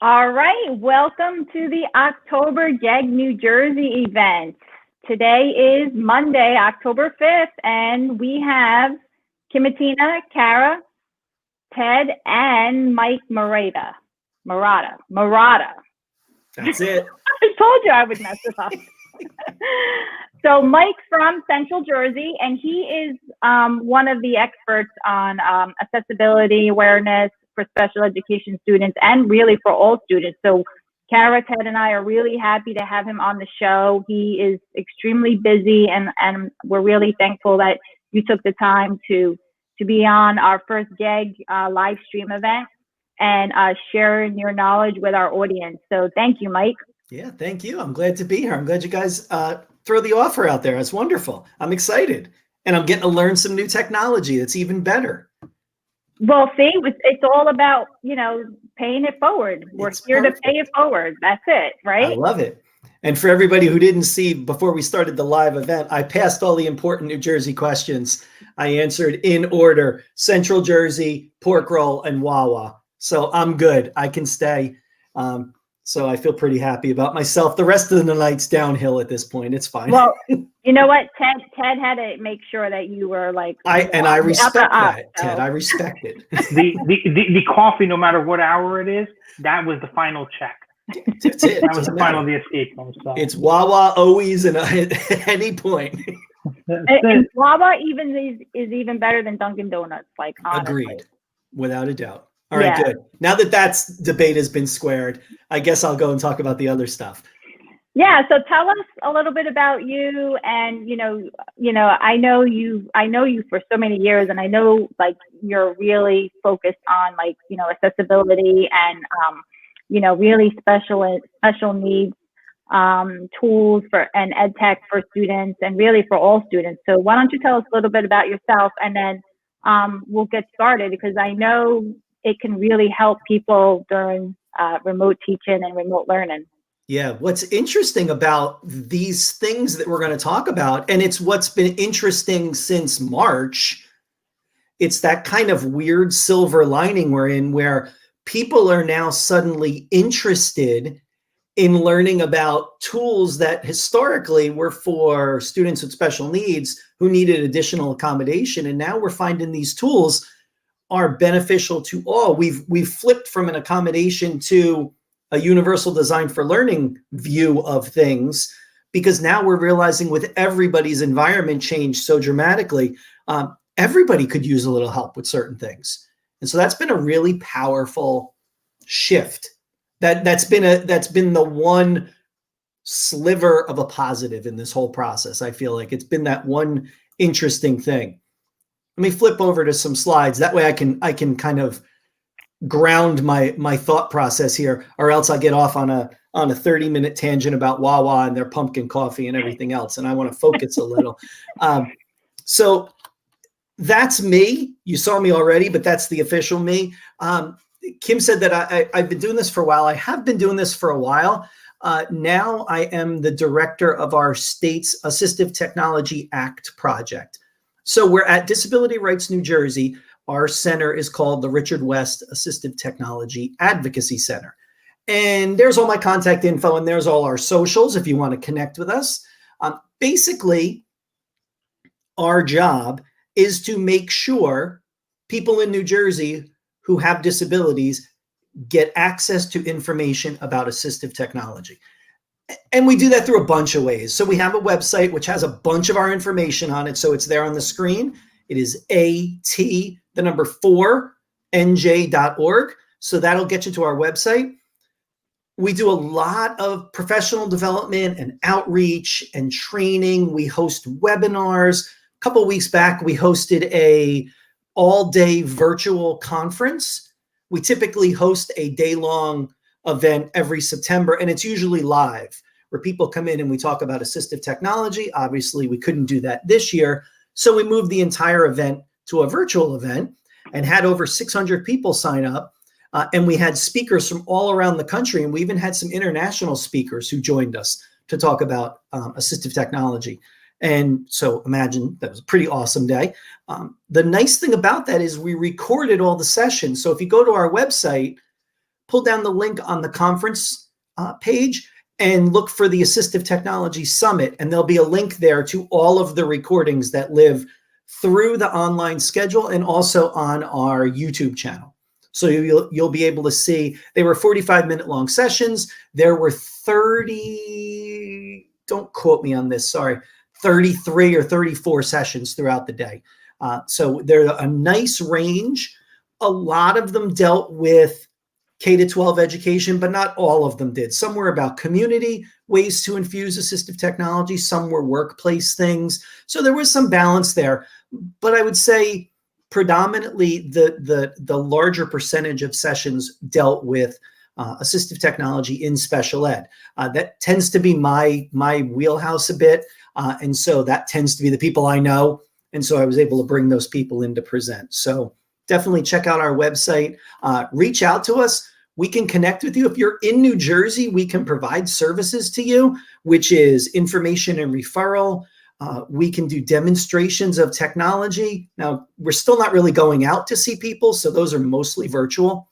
All right, welcome to the October GEG New Jersey event. Today is Monday, October 5th, and we have Kimatina, Kara, Ted, and Mike Marotta. That's it. I told you I would mess it up. So Mike's from Central Jersey, and he is one of the experts on accessibility awareness for special education students and really for all students. So Kara, Ted, and I are really happy to have him on the show. He is extremely busy, and we're really thankful that you took the time to be on our first GEG live stream event and sharing your knowledge with our audience. So thank you, Mike. Yeah, thank you. I'm glad to be here. I'm glad you guys throw the offer out there. It's wonderful. I'm excited. And I'm getting to learn some new technology that's even better. Well, see, it's all about, paying it forward. We're here to pay it forward. That's it, right? I love it. And for everybody who didn't see before we started the live event, I passed all the important New Jersey questions. I answered in order: Central Jersey, pork roll, and Wawa. So I'm good. I can stay. So I feel pretty happy about myself. The rest of the night's downhill at this point. It's fine. Well, you know what? Ted had to make sure that you were like. I respect that, so. Ted. I respect it. The coffee, no matter what hour it is, that was the final check. That's it. That was the final of the escape room. So. It's Wawa always and at any point. And Wawa is even better than Dunkin' Donuts. Like, honestly. Agreed, without a doubt. All right, good. Now that debate has been squared, I guess I'll go and talk about the other stuff. Yeah. So tell us a little bit about you, and I know you for so many years, and I know like you're really focused on like accessibility and really special needs tools and ed tech for students and really for all students. So why don't you tell us a little bit about yourself, and then we'll get started, because I know it can really help people during remote teaching and remote learning. Yeah, what's interesting about these things that we're going to talk about, and it's what's been interesting since March, it's that kind of weird silver lining we're in, where people are now suddenly interested in learning about tools that historically were for students with special needs who needed additional accommodation. And now we're finding these tools are beneficial to all. We've flipped from an accommodation to a universal design for learning view of things, because now we're realizing with everybody's environment changed so dramatically, everybody could use a little help with certain things. And so that's been a really powerful shift. That's been the one sliver of a positive in this whole process. I feel like it's been that one interesting thing. Let me flip over to some slides. That way I can kind of ground my thought process here, or else I'll get off on a 30-minute tangent about Wawa and their pumpkin coffee and everything else. And I want to focus a little. So that's me. You saw me already, but that's the official me. Kim said that I've been doing this for a while. I have been doing this for a while. Now I am the director of our state's Assistive Technology Act project. So we're at Disability Rights New Jersey. Our center is called the Richard West Assistive Technology Advocacy Center. And there's all my contact info, and there's all our socials if you want to connect with us. Basically, our job is to make sure people in New Jersey who have disabilities get access to information about assistive technology. And we do that through a bunch of ways. So we have a website which has a bunch of our information on it. So it's there on the screen. It is AT4NJ.org. So that'll get you to our website. We do a lot of professional development and outreach and training. We host webinars. A couple of weeks back, we hosted a all-day virtual conference. We typically host a day-long event every September, and it's usually live, where people come in and we talk about assistive technology. Obviously, we couldn't do that this year, so we moved the entire event to a virtual event and had over 600 people sign up, and we had speakers from all around the country, and we even had some international speakers who joined us to talk about assistive technology. And so imagine that was a pretty awesome day. The nice thing about that is we recorded all the sessions. So if you go to our website, pull down the link on the conference page and look for the Assistive Technology Summit. And there'll be a link there to all of the recordings that live through the online schedule and also on our YouTube channel. So you'll be able to see, they were 45-minute long sessions. There were 30, don't quote me on this, sorry, 33 or 34 sessions throughout the day. So they're a nice range. A lot of them dealt with K-12 education, but not all of them did. Some were about community, ways to infuse assistive technology. Some were workplace things. So there was some balance there. But I would say predominantly the larger percentage of sessions dealt with assistive technology in special ed. That tends to be my wheelhouse a bit. And so that tends to be the people I know. And so I was able to bring those people in to present. So definitely check out our website. Reach out to us. We can connect with you. If you're in New Jersey, we can provide services to you, which is information and referral. We can do demonstrations of technology. Now, we're still not really going out to see people, so those are mostly virtual.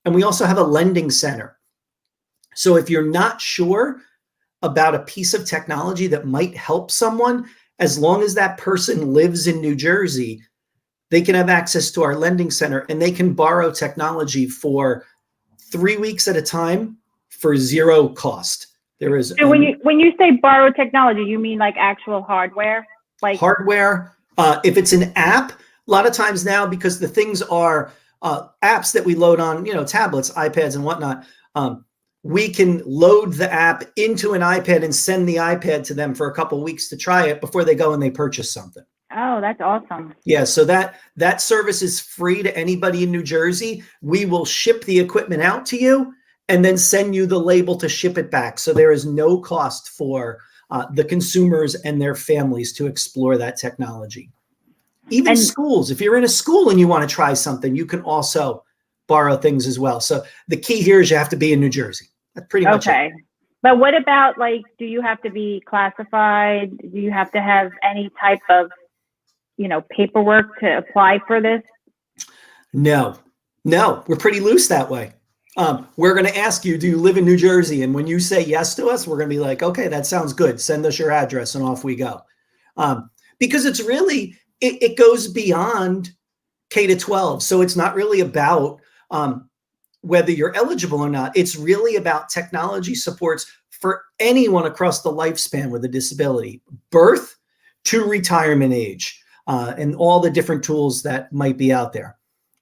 And we also have a lending center. So if you're not sure about a piece of technology that might help someone, as long as that person lives in New Jersey, they can have access to our lending center and they can borrow technology for 3 weeks at a time for zero cost. There is so when you say borrow technology, you mean like actual hardware? Like hardware. If it's an app, a lot of times now, because the things are apps that we load on, tablets, iPads and whatnot, we can load the app into an iPad and send the iPad to them for a couple of weeks to try it before they go and they purchase something. Oh, that's awesome. Yeah, so that service is free to anybody in New Jersey. We will ship the equipment out to you and then send you the label to ship it back. So there is no cost for the consumers and their families to explore that technology. Even schools, if you're in a school and you want to try something, you can also borrow things as well. So the key here is you have to be in New Jersey. That's pretty much it. But what about, do you have to be classified? Do you have to have any type of paperwork to apply for this? No, we're pretty loose that way. We're going to ask you, do you live in New Jersey? And when you say yes to us, we're going to be like, okay, that sounds good. Send us your address and off we go. Because it's really, it goes beyond K-12. So it's not really about whether you're eligible or not. It's really about technology supports for anyone across the lifespan with a disability, birth to retirement age. And all the different tools that might be out there.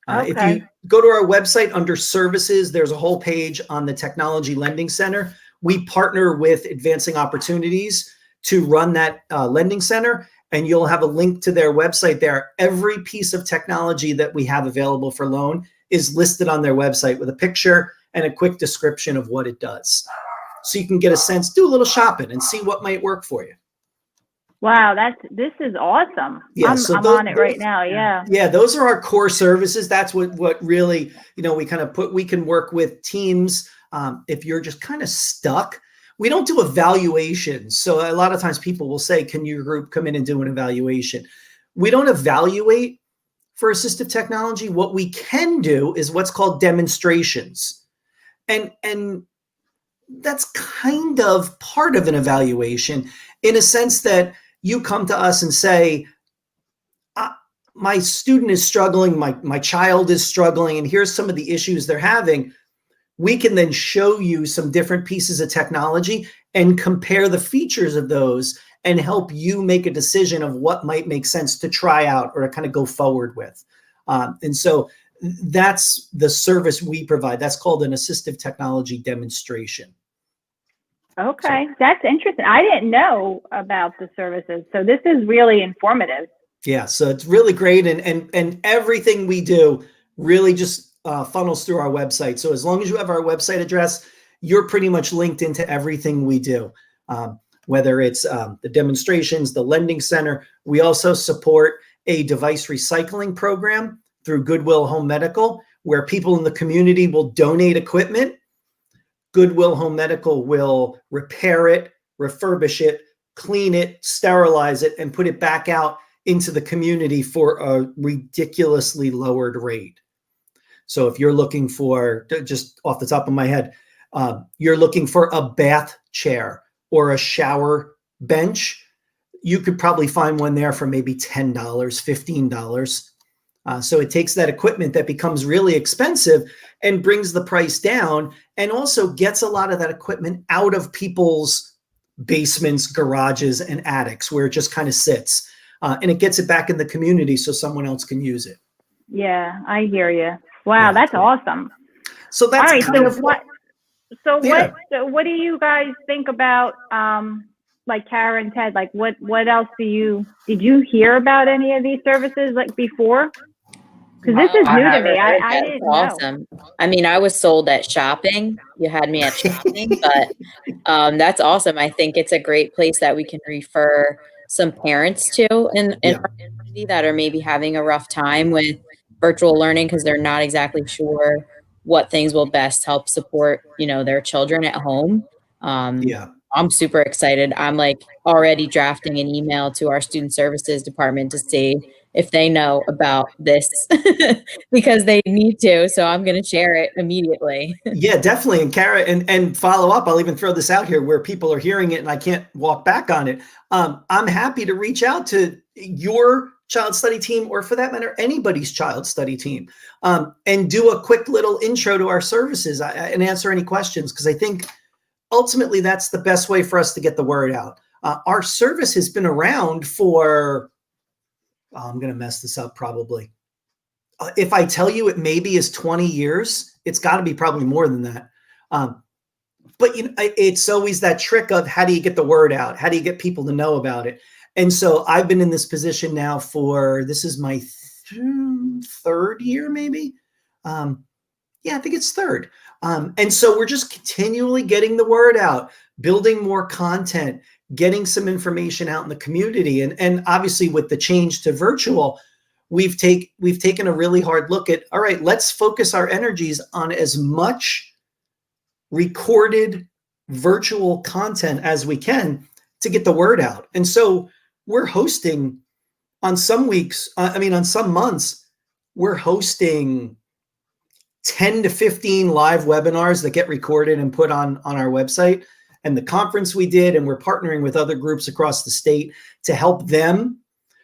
If you go to our website under services, there's a whole page on the Technology Lending Center. We partner with Advancing Opportunities to run that lending center, and you'll have a link to their website there. Every piece of technology that we have available for loan is listed on their website with a picture and a quick description of what it does. So you can get a sense, do a little shopping and see what might work for you. Wow, this is awesome. Yeah, I'm on it right now. Yeah. Yeah, those are our core services. That's what really, we kind of we can work with teams. If you're just kind of stuck, we don't do evaluations. So a lot of times people will say, can your group come in and do an evaluation? We don't evaluate for assistive technology. What we can do is what's called demonstrations. And that's kind of part of an evaluation in a sense that you come to us and say, my student is struggling, my child is struggling, and here's some of the issues they're having. We can then show you some different pieces of technology and compare the features of those and help you make a decision of what might make sense to try out or to kind of go forward with. And so that's the service we provide. That's called an assistive technology demonstration. Okay, that's interesting. I didn't know about the services, so this is really informative. Yeah, so it's really great, and everything we do really just funnels through our website. So as long as you have our website address, you're pretty much linked into everything we do, whether it's the demonstrations, the lending center. We also support a device recycling program through Goodwill Home Medical, where people in the community will donate equipment. Goodwill Home Medical will repair it, refurbish it, clean it, sterilize it, and put it back out into the community for a ridiculously lowered rate. So if you're looking for, just off the top of my head, you're looking for a bath chair or a shower bench, you could probably find one there for maybe $10, $15. So it takes that equipment that becomes really expensive and brings the price down, and also gets a lot of that equipment out of people's basements, garages, and attics where it just kind of sits. And it gets it back in the community so someone else can use it. Yeah, I hear you. Wow, Yeah. that's awesome. So that's All right, kind of what? So Yeah. what do you guys think about like Kara and Ted? Like what else did you hear about any of these services like before? Because this is I new to haven't me. heard I that. didn't It's know. awesome. I mean, I was sold at shopping. You had me at shopping, but that's awesome. I think it's a great place that we can refer some parents to in Yeah. our community that are maybe having a rough time with virtual learning because they're not exactly sure what things will best help support, their children at home. Yeah. I'm super excited. I'm like already drafting an email to our student services department to see if they know about this because they need to. So I'm going to share it immediately. Yeah, definitely. And Kara, and follow up, I'll even throw this out here where people are hearing it and I can't walk back on it. I'm happy to reach out to your child study team, or for that matter, anybody's child study team, and do a quick little intro to our services and answer any questions. Because I think ultimately that's the best way for us to get the word out. Our service has been around for, I'm going to mess this up probably. If I tell you it maybe is 20 years, it's got to be probably more than that. But it's always that trick of how do you get the word out? How do you get people to know about it? And so I've been in this position now this is my third year, maybe. Yeah, I think it's third. And so we're just continually getting the word out, building more content, getting some information out in the community. And obviously with the change to virtual, we've taken a really hard look at, all right, let's focus our energies on as much recorded virtual content as we can to get the word out. And so we're hosting on some weeks, on some months, we're hosting 10 to 15 live webinars that get recorded and put on our website. And the conference we did, and we're partnering with other groups across the state to help them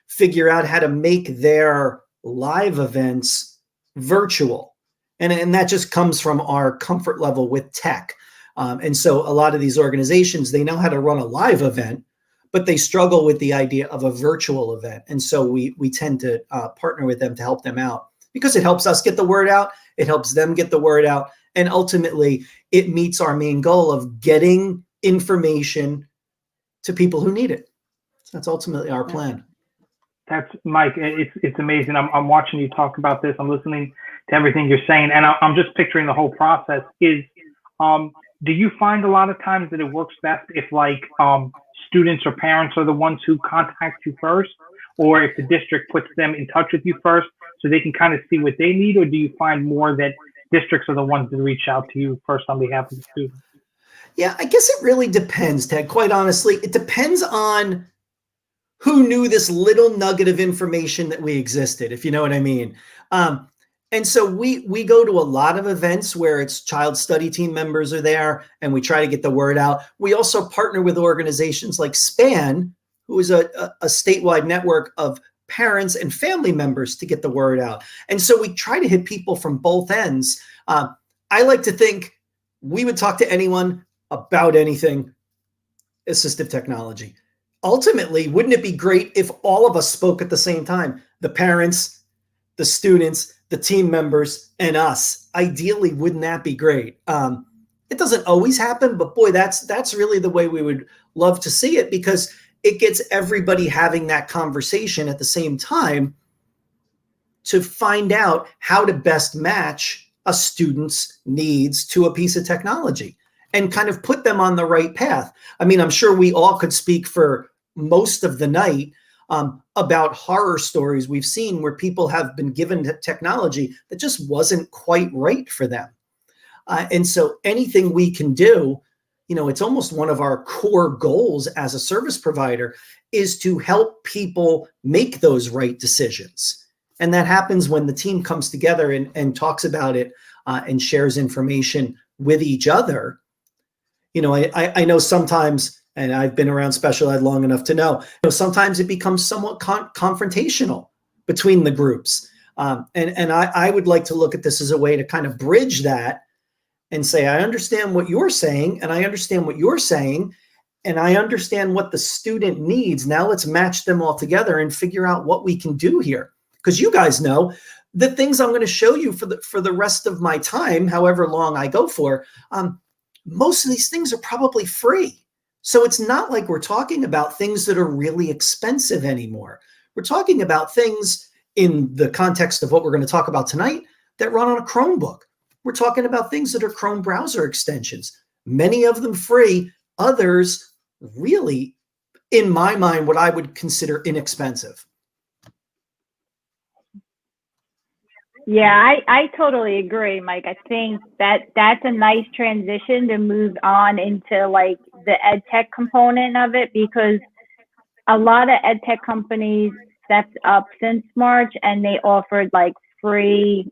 figure out how to make their live events virtual. And that just comes from our comfort level with tech. And so a lot of these organizations, they know how to run a live event, but they struggle with the idea of a virtual event. And so we tend to partner with them to help them out, because it helps us get the word out. It helps them get the word out. And ultimately, it meets our main goal of getting information to people who need it. So that's ultimately our plan. That's Mike. It's amazing. I'm watching you talk about this. I'm listening to everything you're saying, and I'm just picturing the whole process. Do you find a lot of times that it works best if students or parents are the ones who contact you first, or if the district puts them in touch with you first so they can kind of see what they need? Or do you find more that districts are the ones that reach out to you first on behalf of the students? Yeah, I guess it really depends, Ted. Quite honestly, it depends on who knew this little nugget of information that we existed, if you know what I mean. And so we go to a lot of events where it's child study team members are there, and we try to get the word out. We also partner with organizations like SPAN, who is a statewide network of parents and family members, to get the word out. And so we try to hit people from both ends. I like to think we would talk to anyone about anything assistive technology. Ultimately, wouldn't it be great if all of us spoke at the same time? The parents, the students, the team members, and us. Ideally, wouldn't that be great? It doesn't always happen, but boy, that's really the way we would love to see it, because it gets everybody having that conversation at the same time to find out how to best match a student's needs to a piece of technology and kind of put them on the right path. I mean, I'm sure we all could speak for most of the night about horror stories we've seen where people have been given technology that just wasn't quite right for them. And so anything we can do, it's almost one of our core goals as a service provider, is to help people make those right decisions. And that happens when the team comes together and talks about it and shares information with each other. You know, I know sometimes, and I've been around special ed long enough to know, sometimes it becomes somewhat confrontational between the groups. And I would like to look at this as a way to kind of bridge that and say, I understand what you're saying, and I understand what you're saying, and I understand what the student needs. Now let's match them all together and figure out what we can do here. Because you guys know the things I'm going to show you for the rest of my time, however long I go for, most of these things are probably free. So it's not like we're talking about things that are really expensive anymore. We're talking about things in the context of what we're going to talk about tonight that run on a Chromebook. We're talking about things that are Chrome browser extensions, many of them free, others really, in my mind, what I would consider inexpensive. Yeah, I totally agree, Mike. I think that's a nice transition to move on into like the ed tech component of it, because a lot of ed tech companies stepped up since March, and they offered like free,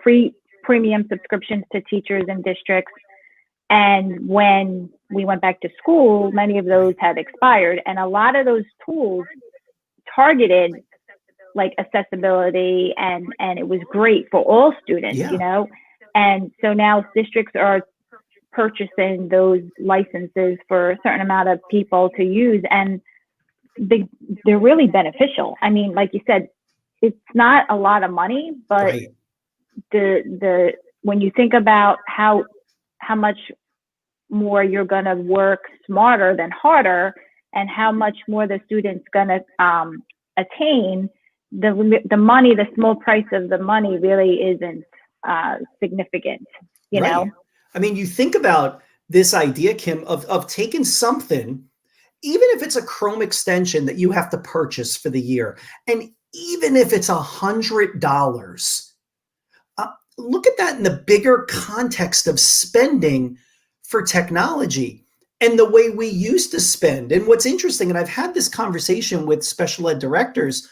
free premium subscriptions to teachers and districts. And when we went back to school, many of those had expired, and a lot of those tools targeted like accessibility, and it was great for all students, and so now districts are purchasing those licenses for a certain amount of people to use, and they're really beneficial. I mean, like you said, it's not a lot of money, but Right. the when you think about how much more you're going to work smarter than harder, and how much more the student's going to attain, the money, the small price of the money really isn't significant, you know? I mean, you think about this idea, Kim, of taking something, even if it's a Chrome extension that you have to purchase for the year, and even if it's $100, look at that in the bigger context of spending for technology and the way we used to spend. And what's interesting, and I've had this conversation with special ed directors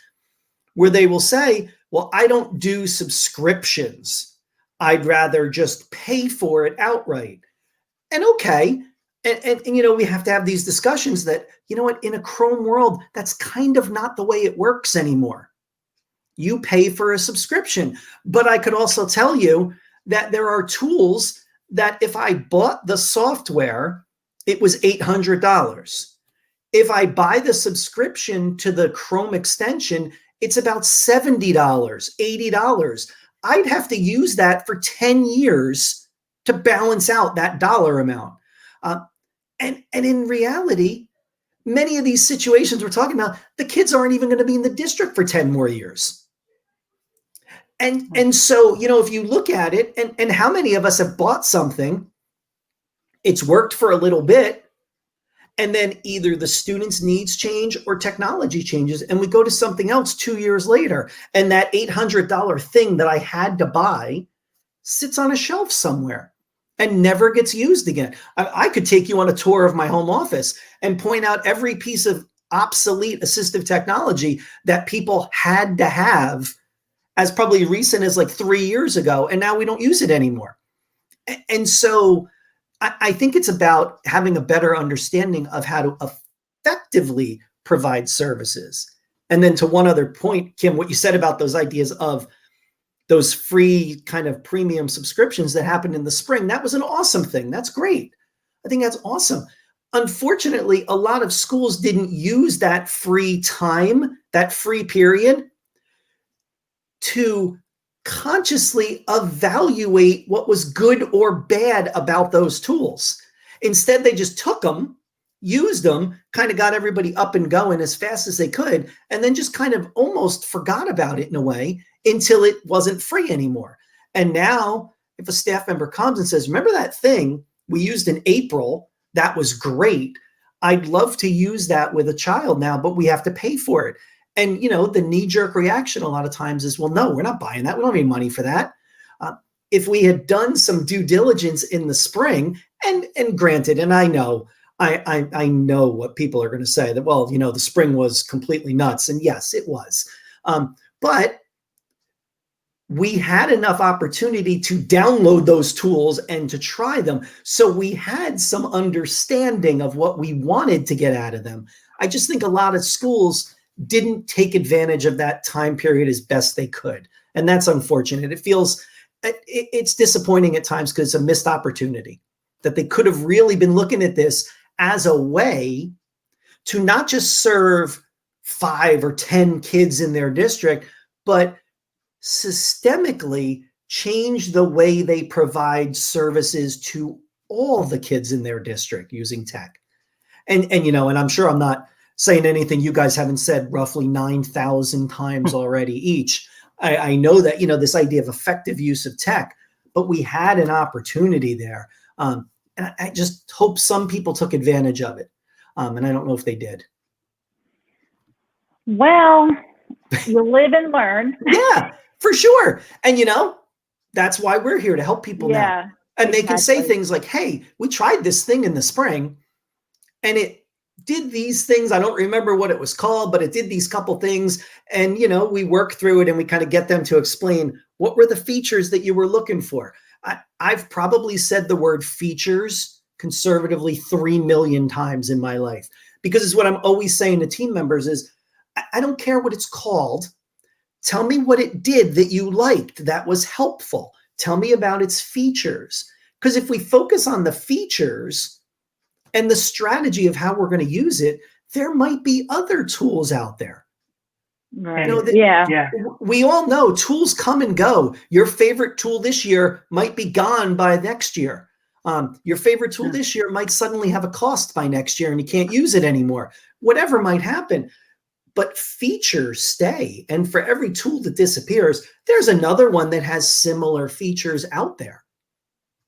where they will say, well, I don't do subscriptions. I'd rather just pay for it outright. And okay. And we have to have these discussions that, you know what, in a Chrome world, that's kind of not the way it works anymore. You pay for a subscription. But I could also tell you that there are tools that if I bought the software, it was $800. If I buy the subscription to the Chrome extension, it's about $70, $80. I'd have to use that for 10 years to balance out that dollar amount. And in reality, many of these situations we're talking about, the kids aren't even going to be in the district for 10 more years. And so, if you look at it, and how many of us have bought something, it's worked for a little bit, and then either the student's needs change or technology changes, and we go to something else 2 years later, and that $800 thing that I had to buy sits on a shelf somewhere and never gets used again. I could take you on a tour of my home office and point out every piece of obsolete assistive technology that people had to have as probably recent as like 3 years ago, and now we don't use it anymore. And so I think it's about having a better understanding of how to effectively provide services. And then to one other point, Kim, what you said about those ideas of those free kind of premium subscriptions that happened in the spring, that was an awesome thing. That's great. I think that's awesome. Unfortunately, a lot of schools didn't use that free time, that free period, to consciously evaluate what was good or bad about those tools. Instead, they just took them, used them, kind of got everybody up and going as fast as they could, and then just kind of almost forgot about it in a way until it wasn't free anymore. And now, if a staff member comes and says, remember that thing we used in April? That was great. I'd love to use that with a child now, but we have to pay for it. And, the knee-jerk reaction a lot of times is, well, no, we're not buying that. We don't have any money for that. If we had done some due diligence in the spring, and granted, and I know what people are going to say, that, well, the spring was completely nuts. And yes, it was. But we had enough opportunity to download those tools and to try them. So we had some understanding of what we wanted to get out of them. I just think a lot of schools didn't take advantage of that time period as best they could. And that's unfortunate. It's disappointing at times because it's a missed opportunity that they could have really been looking at this as a way to not just serve 5 or 10 kids in their district, but systemically change the way they provide services to all the kids in their district using tech. And I'm sure I'm not saying anything you guys haven't said roughly 9,000 times already each. I know that, this idea of effective use of tech, but we had an opportunity there. And I just hope some people took advantage of it. And I don't know if they did. Well, you live and learn. Yeah, for sure. And that's why we're here, to help people now. And exactly. They can say things like, hey, we tried this thing in the spring and it did these things. I don't remember what it was called, but it did these couple things. And, we work through it and we kind of get them to explain what were the features that you were looking for. I've probably said the word features conservatively 3 million times in my life, because it's what I'm always saying to team members is, I don't care what it's called. Tell me what it did that you liked, that was helpful. Tell me about its features. Because if we focus on the features and the strategy of how we're going to use it, there might be other tools out there. Right. Yeah. We all know tools come and go. Your favorite tool this year might be gone by next year. Your favorite tool this year might suddenly have a cost by next year and you can't use it anymore. Whatever might happen. But features stay. And for every tool that disappears, there's another one that has similar features out there.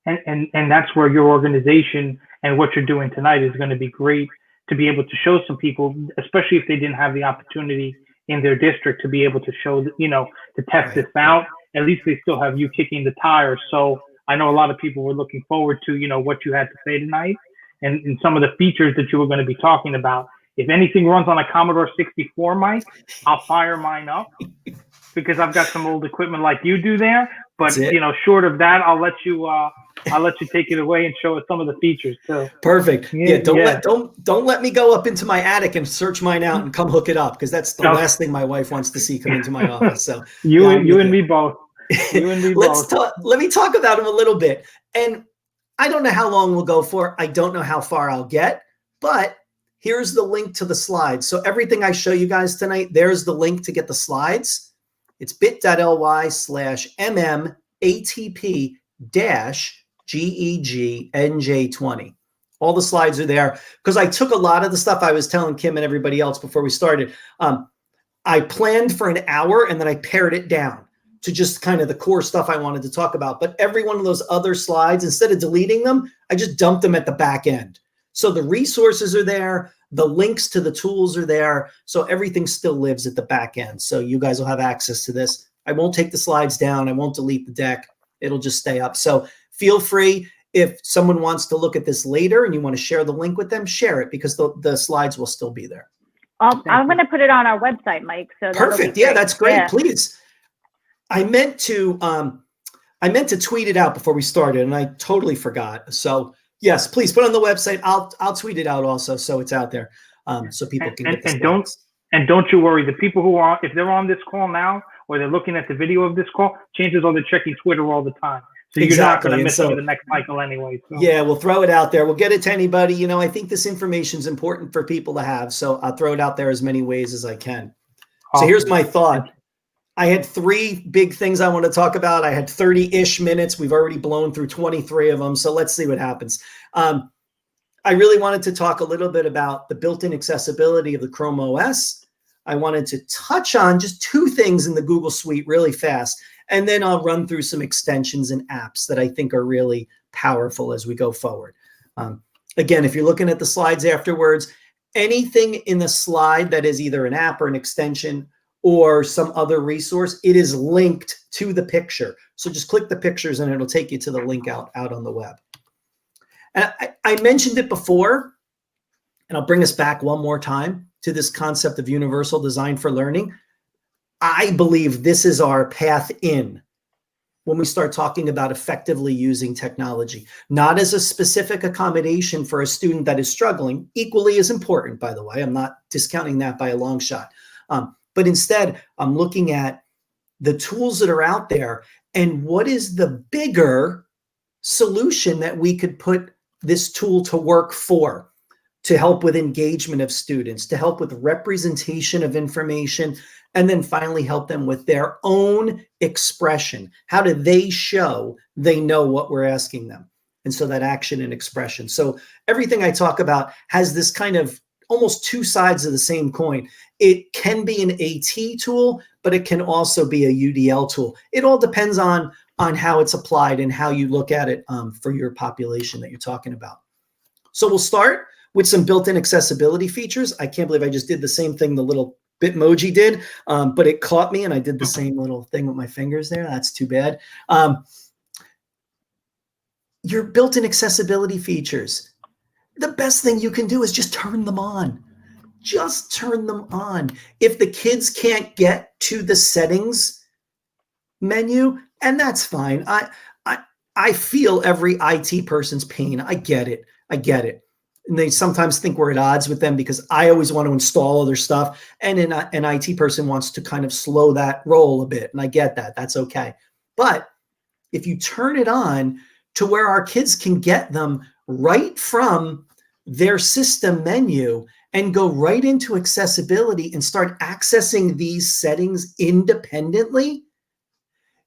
And that's where your organization and what you're doing tonight is going to be great, to be able to show some people, especially if they didn't have the opportunity in their district to be able to show, to test this out. At least they still have you kicking the tires. So I know a lot of people were looking forward to, what you had to say tonight and some of the features that you were going to be talking about. If anything runs on a Commodore 64, Mike, I'll fire mine up because I've got some old equipment like you do there. But short of that, I'll let you take it away and show us some of the features too. Perfect. Yeah, don't let me go up into my attic and search mine out and come hook it up, because that's the last thing my wife wants to see come into my office. So you and me both. You and me both. Let me talk about them a little bit. And I don't know how long we'll go for. I don't know how far I'll get, but here's the link to the slides. So everything I show you guys tonight, there's the link to get the slides. It's bit.ly/MMATP-GEG NJ20. All the slides are there because I took a lot of the stuff I was telling Kim and everybody else before we started. I planned for an hour and then I pared it down to just kind of the core stuff I wanted to talk about. But every one of those other slides, instead of deleting them, I just dumped them at the back end. So the resources are there, the links to the tools are there, so everything still lives at the back end. So you guys will have access to this. I won't take the slides down. I won't delete the deck. It'll just stay up. So feel free, if someone wants to look at this later and you want to share the link with them, share it, because the slides will still be there. I'm going to put it on our website, Mike. So perfect. Yeah, that's great. Yeah. Please. I meant to tweet it out before we started and I totally forgot. So yes, please put it on the website. I'll tweet it out also, so it's out there, so people can get this. Don't you worry. The people who are, if they're on this call now or they're looking at the video of this call, chances are they're checking Twitter all the time. So you're not going to miss it for the next cycle anyway. So. Yeah, we'll throw it out there. We'll get it to anybody. I think this information is important for people to have, so I'll throw it out there as many ways as I can. So here's my thought. I had 3 big things I want to talk about. I had 30-ish minutes. We've already blown through 23 of them. So let's see what happens. I really wanted to talk a little bit about the built-in accessibility of the Chrome OS. I wanted to touch on just 2 things in the Google Suite really fast. And then I'll run through some extensions and apps that I think are really powerful as we go forward. Again, if you're looking at the slides afterwards, anything in the slide that is either an app or an extension or some other resource, it is linked to the picture. So just click the pictures and it'll take you to the link out on the web. And I mentioned it before, and I'll bring us back one more time to this concept of universal design for learning. I believe this is our path in when we start talking about effectively using technology, not as a specific accommodation for a student that is struggling, equally as important, by the way. I'm not discounting that by a long shot. But instead, I'm looking at the tools that are out there and what is the bigger solution that we could put this tool to work for, to help with engagement of students, to help with representation of information, and then finally help them with their own expression. How do they show they know what we're asking them? And so that action and expression. So everything I talk about has this kind of almost two sides of the same coin. It can be an AT tool, but it can also be a UDL tool. It all depends on how it's applied and how you look at it for your population that you're talking about. So we'll start with some built-in accessibility features. I can't believe I just did the same thing the little Bitmoji did, but it caught me and I did the same little thing with my fingers there. That's too bad. Your built-in accessibility features, the best thing you can do is just turn them on. Just turn them on. If the kids can't get to the settings menu, and that's fine. I feel every IT person's pain. I get it. I get it. And they sometimes think we're at odds with them because I always want to install other stuff. And an IT person wants to kind of slow that roll a bit. And I get that. That's okay. But if you turn it on to where our kids can get them right from their system menu and go right into accessibility and start accessing these settings independently,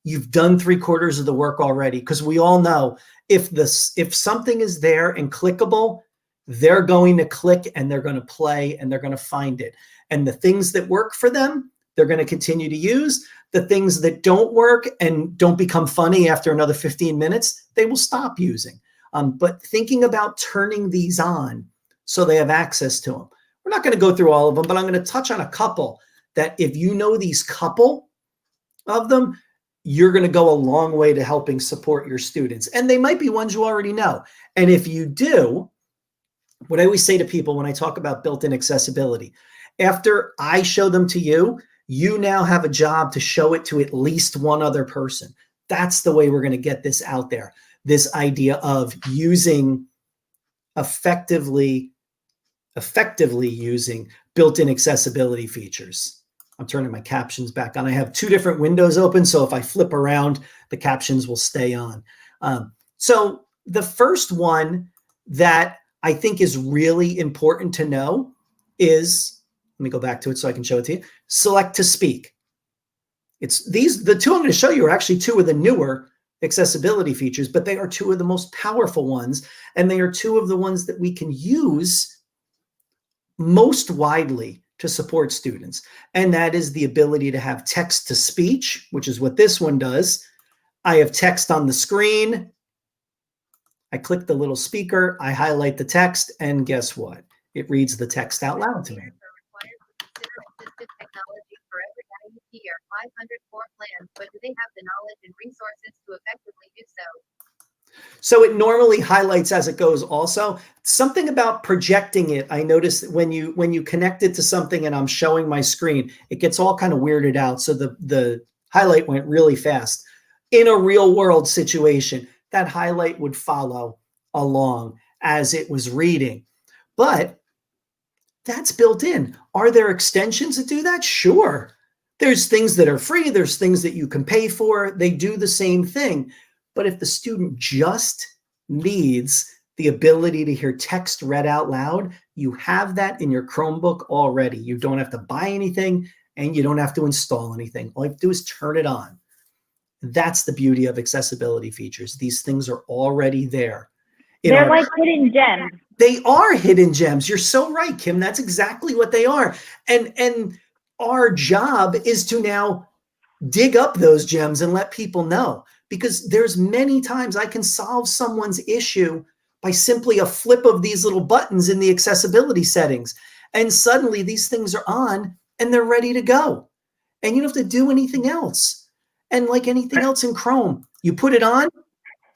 you've done 3/4 of the work already. Because we all know if something is there and clickable, they're going to click and they're going to play and they're going to find it. And the things that work for them, they're going to continue to use. The things that don't work and don't become funny after another 15 minutes, they will stop using. But thinking about turning these on so they have access to them. We're not going to go through all of them, but I'm going to touch on a couple that if you know these couple of them, you're going to go a long way to helping support your students. And they might be ones you already know. And if you do, what I always say to people when I talk about built-in accessibility, after I show them to you, you now have a job to show it to at least one other person. That's the way we're going to get this out there. This idea of using effectively using built-in accessibility features. I'm turning my captions back on. I have two different windows open, so if I flip around, the captions will stay on. So the first one that I think is really important to know is, let me go back to it so I can show it to you, select to speak. The two I'm going to show you are actually two of the newer accessibility features, but they are two of the most powerful ones, and they are two of the ones that we can use most widely to support students. And that is the ability to have text to speech, which is what this one does. I have text on the screen. I click the little speaker, I highlight the text, and guess what? It reads the text out loud to me. Technology for every IEP or 504 plans, but do they have the knowledge and resources to effectively do so? So it normally highlights as it goes also. Something about projecting it, I noticed when you connect it to something and I'm showing my screen, it gets all kind of weirded out. So the highlight went really fast. In a real world situation, that highlight would follow along as it was reading. But that's built in. Are there extensions that do that? Sure. There's things that are free. There's things that you can pay for. They do the same thing. But if the student just needs the ability to hear text read out loud, you have that in your Chromebook already. You don't have to buy anything and you don't have to install anything. All you have to do is turn it on. That's the beauty of accessibility features. These things are already there. They're like hidden gems. They are hidden gems. You're so right, Kim. That's exactly what they are. And our job is to now dig up those gems and let people know, because there's many times I can solve someone's issue by simply a flip of these little buttons in the accessibility settings. And suddenly these things are on and they're ready to go. And you don't have to do anything else. And like anything else in Chrome, you put it on,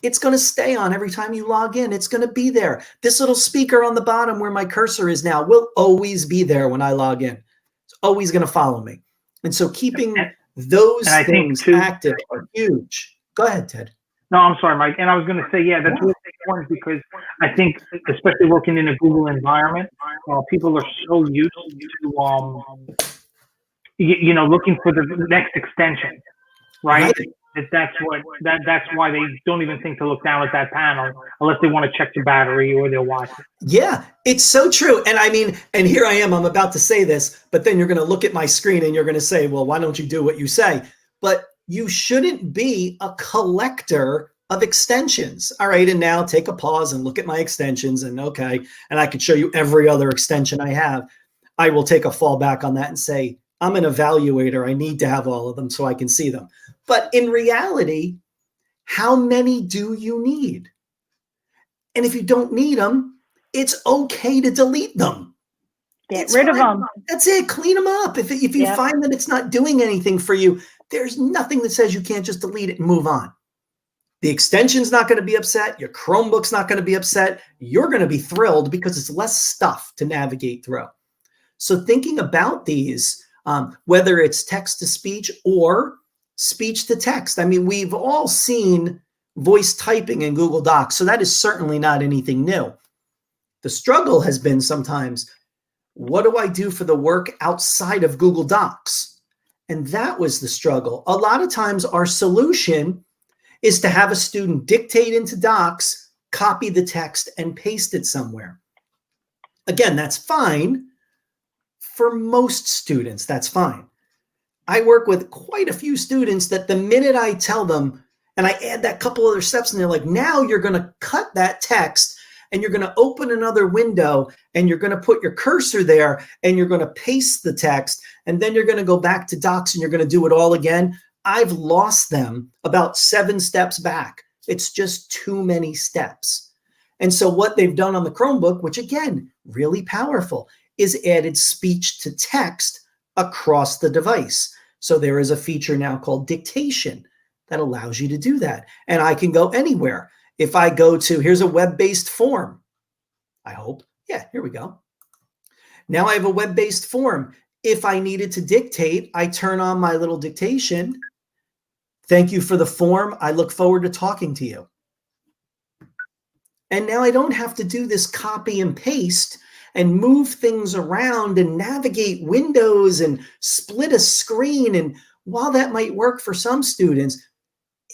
it's going to stay on every time you log in. It's going to be there. This little speaker on the bottom where my cursor is now will always be there when I log in. It's always going to follow me. And so keeping And- those and I think, things too- active are huge. Go ahead, Ted. No, I'm sorry, Mike. And I was going to say, yeah, that's really important because I think, especially working in a Google environment, people are so used to, looking for the next extension, right? That's why they don't even think to look down at that panel unless they want to check the battery or they're watching. Yeah, it's so true. And I mean, and here I am, I'm about to say this, but then you're going to look at my screen and you're going to say, well, why don't you do what you say? But you shouldn't be a collector of extensions. All right. And now take a pause and look at my extensions and okay. And I could show you every other extension I have. I will take a fallback on that and say, I'm an evaluator. I need to have all of them so I can see them. But in reality, how many do you need? And if you don't need them, it's okay to delete them. Get rid of them. That's it. Clean them up. If you find that it's not doing anything for you, there's nothing that says you can't just delete it and move on. The extension's not going to be upset. Your Chromebook's not going to be upset. You're going to be thrilled because it's less stuff to navigate through. So thinking about these, whether it's text to speech or speech to text. I mean, we've all seen voice typing in Google Docs, so that is certainly not anything new. The struggle has been sometimes, what do I do for the work outside of Google Docs? And that was the struggle. A lot of times our solution is to have a student dictate into Docs, copy the text, and paste it somewhere. Again, that's fine. For most students, that's fine. I work with quite a few students that the minute I tell them, and I add that couple other steps, and they're like, now you're going to cut that text and you're going to open another window and you're going to put your cursor there and you're going to paste the text and then you're going to go back to Docs and you're going to do it all again. I've lost them about 7 steps back. It's just too many steps. And so what they've done on the Chromebook, which again, really powerful, is added speech to text across the device. So there is a feature now called dictation that allows you to do that. And I can go anywhere. If I go to, here's a web-based form, I hope. Yeah, here we go. Now I have a web-based form. If I needed to dictate, I turn on my little dictation. Thank you for the form. I look forward to talking to you. And now I don't have to do this copy and paste and move things around and navigate windows and split a screen. And while that might work for some students,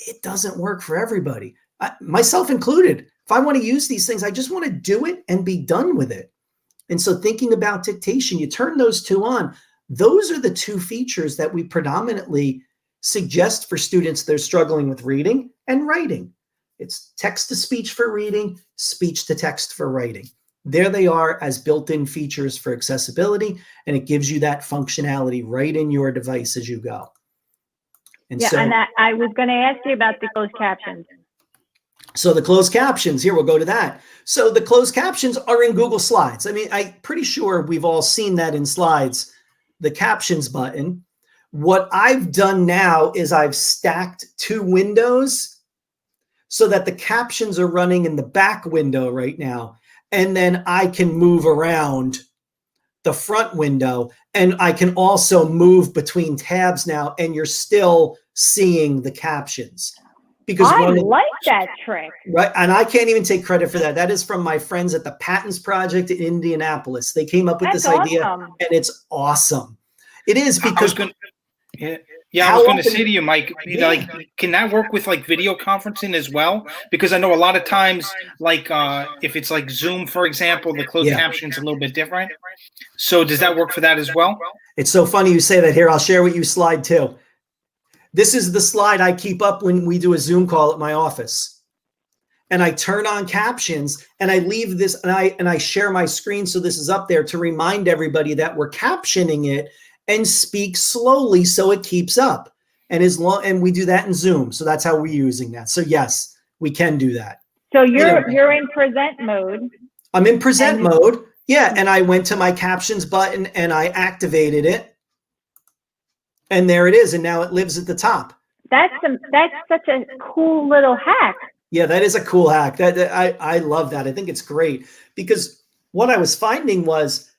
it doesn't work for everybody, myself included. If I want to use these things, I just want to do it and be done with it. And so thinking about dictation, you turn those two on. Those are the two features that we predominantly suggest for students that are struggling with reading and writing. It's text to speech for reading, speech to text for writing. There they are as built-in features for accessibility, and it gives you that functionality right in your device as you go. And yeah, so, and I was going to ask you about the closed captions. So the closed captions, here, we'll go to that. So the closed captions are in Google Slides. I mean, I'm pretty sure we've all seen that in Slides, the captions button. What I've done now is I've stacked 2 windows so that the captions are running in the back window right now. And then I can move around the front window, and I can also move between tabs now, and you're still seeing the captions. Because I like that trick. Right, and I can't even take credit for that. That is from my friends at the Patents Project in Indianapolis. They came up with this idea, and it's awesome. It is because I was going to say to you, Mike, like, can that work with like video conferencing as well? Because I know a lot of times, like if it's like Zoom, for example, the closed caption is a little bit different. So does that work for that as well? It's so funny you say that. Here, I'll share with you slide 2. This is the slide I keep up when we do a Zoom call at my office. And I turn on captions and I leave this and I share my screen. So this is up there to remind everybody that we're captioning it and speak slowly so it keeps up. And and we do that in Zoom. So that's how we're using that. So yes, we can do that. So you're in present mode. I'm in present mode. Yeah. And I went to my captions button and I activated it. And there it is. And now it lives at the top. That's such a cool little hack. Yeah, that is a cool hack. I love that. I think it's great because what I was finding was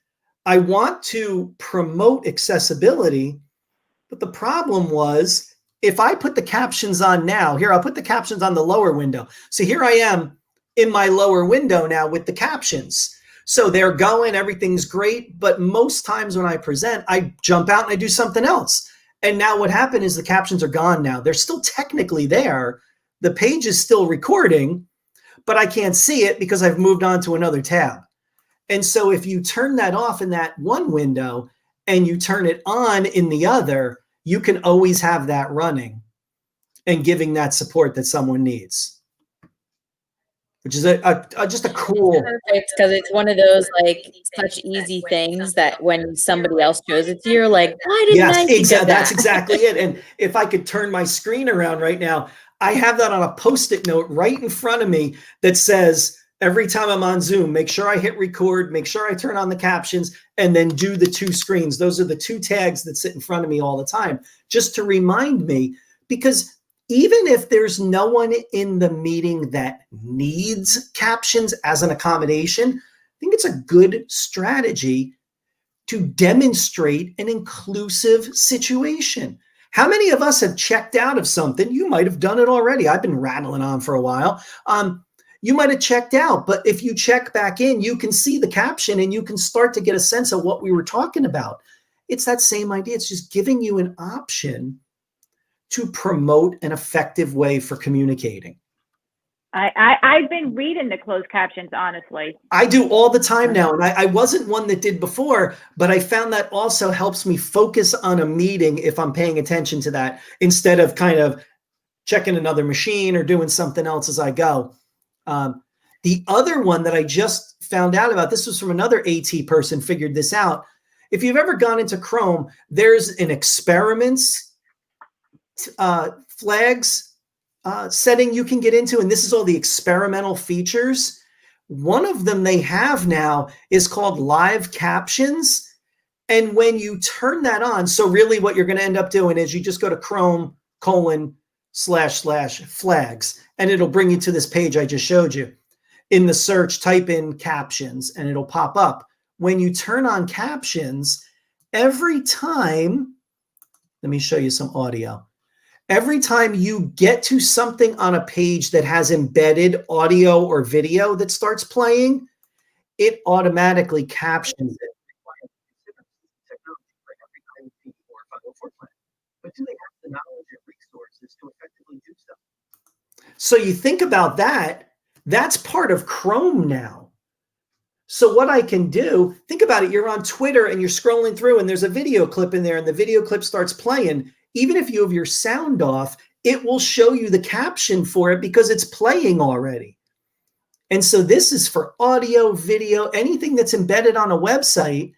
I want to promote accessibility, But the problem was, if I put the captions on now, here, I'll put the captions on the lower window. So here I am in my lower window now with the captions. So they're going, everything's great. But most times when I present, I jump out and I do something else. And now what happened is the captions are gone now. They're still technically there. The page is still recording, but I can't see it because I've moved on to another tab. And so if you turn that off in that one window and you turn it on in the other, you can always have that running and giving that support that someone needs, which is just a cool. It's because it's one of those like such easy things that when somebody else shows it to you, you're like, why didn't I think of that? That's exactly it. And if I could turn my screen around right now, I have that on a Post-it note right in front of me that says, every time I'm on Zoom, make sure I hit record, make sure I turn on the captions, and then do the 2 screens. Those are the 2 tags that sit in front of me all the time, just to remind me, because even if there's no one in the meeting that needs captions as an accommodation, I think it's a good strategy to demonstrate an inclusive situation. How many of us have checked out of something? You might have done it already. I've been rattling on for a while. You might have checked out, but if you check back in, you can see the caption and you can start to get a sense of what we were talking about. It's that same idea. It's just giving you an option to promote an effective way for communicating. I've been reading the closed captions, honestly. I do all the time now, and I wasn't one that did before, but I found that also helps me focus on a meeting if I'm paying attention to that, instead of kind of checking another machine or doing something else as I go. The other one that I just found out about, this was from another AT person, figured this out. If you've ever gone into Chrome, there's an experiments flags setting you can get into, and this is all the experimental features. One of them they have now is called live captions. And when you turn that on, so really what you're going to end up doing is you just go to Chrome://flags, and it'll bring you to this page I just showed you. In the search, type in captions and it'll pop up. When you turn on captions, every time, let me show you some audio. Every time you get to something on a page that has embedded audio or video that starts playing, it automatically captions it. But do they have the knowledge and resources to effectively do so? So you think about that, that's part of Chrome now. So what I can do, think about it, you're on Twitter and you're scrolling through and there's a video clip in there and the video clip starts playing. Even if you have your sound off, it will show you the caption for it because it's playing already. And so this is for audio, video, anything that's embedded on a website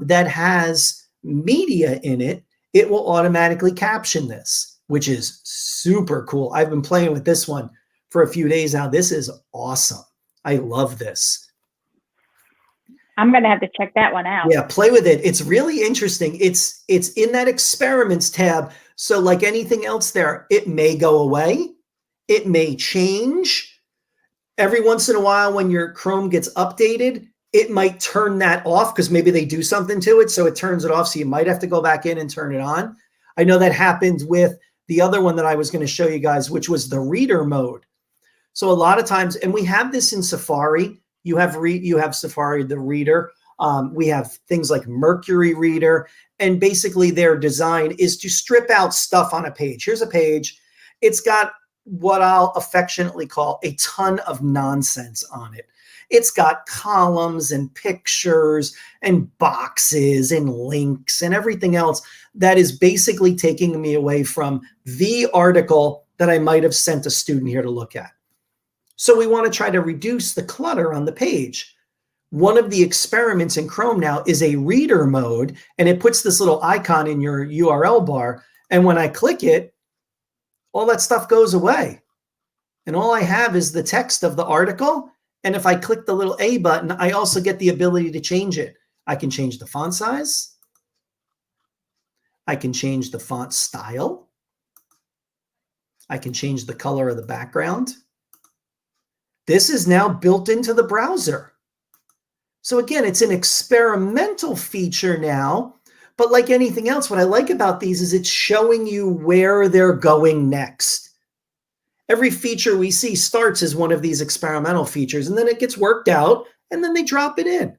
that has media in it, it will automatically caption this, which is super cool. I've been playing with this one for a few days now. This is awesome. I love this. I'm going to have to check that one out. Yeah, play with it. It's really interesting. It's in that experiments tab. So like anything else there, it may go away. It may change. Every once in a while when your Chrome gets updated, it might turn that off because maybe they do something to it. So it turns it off. So you might have to go back in and turn it on. I know that happened with the other one that I was going to show you guys, which was the reader mode. So a lot of times, and we have this in Safari, you have Safari, the reader. We have things like Mercury Reader, and basically their design is to strip out stuff on a page. Here's a page. It's got what I'll affectionately call a ton of nonsense on it. It's got columns and pictures and boxes and links and everything else that is basically taking me away from the article that I might have sent a student here to look at. So we want to try to reduce the clutter on the page. One of the experiments in Chrome now is a reader mode, and it puts this little icon in your URL bar. And when I click it, all that stuff goes away. And all I have is the text of the article. And if I click the little A button, I also get the ability to change it. I can change the font size. I can change the font style. I can change the color of the background. This is now built into the browser. So again, it's an experimental feature now, But like anything else, what I like about these is it's showing you where they're going next. Every feature we see starts as one of these experimental features, and then it gets worked out, and then they drop it in.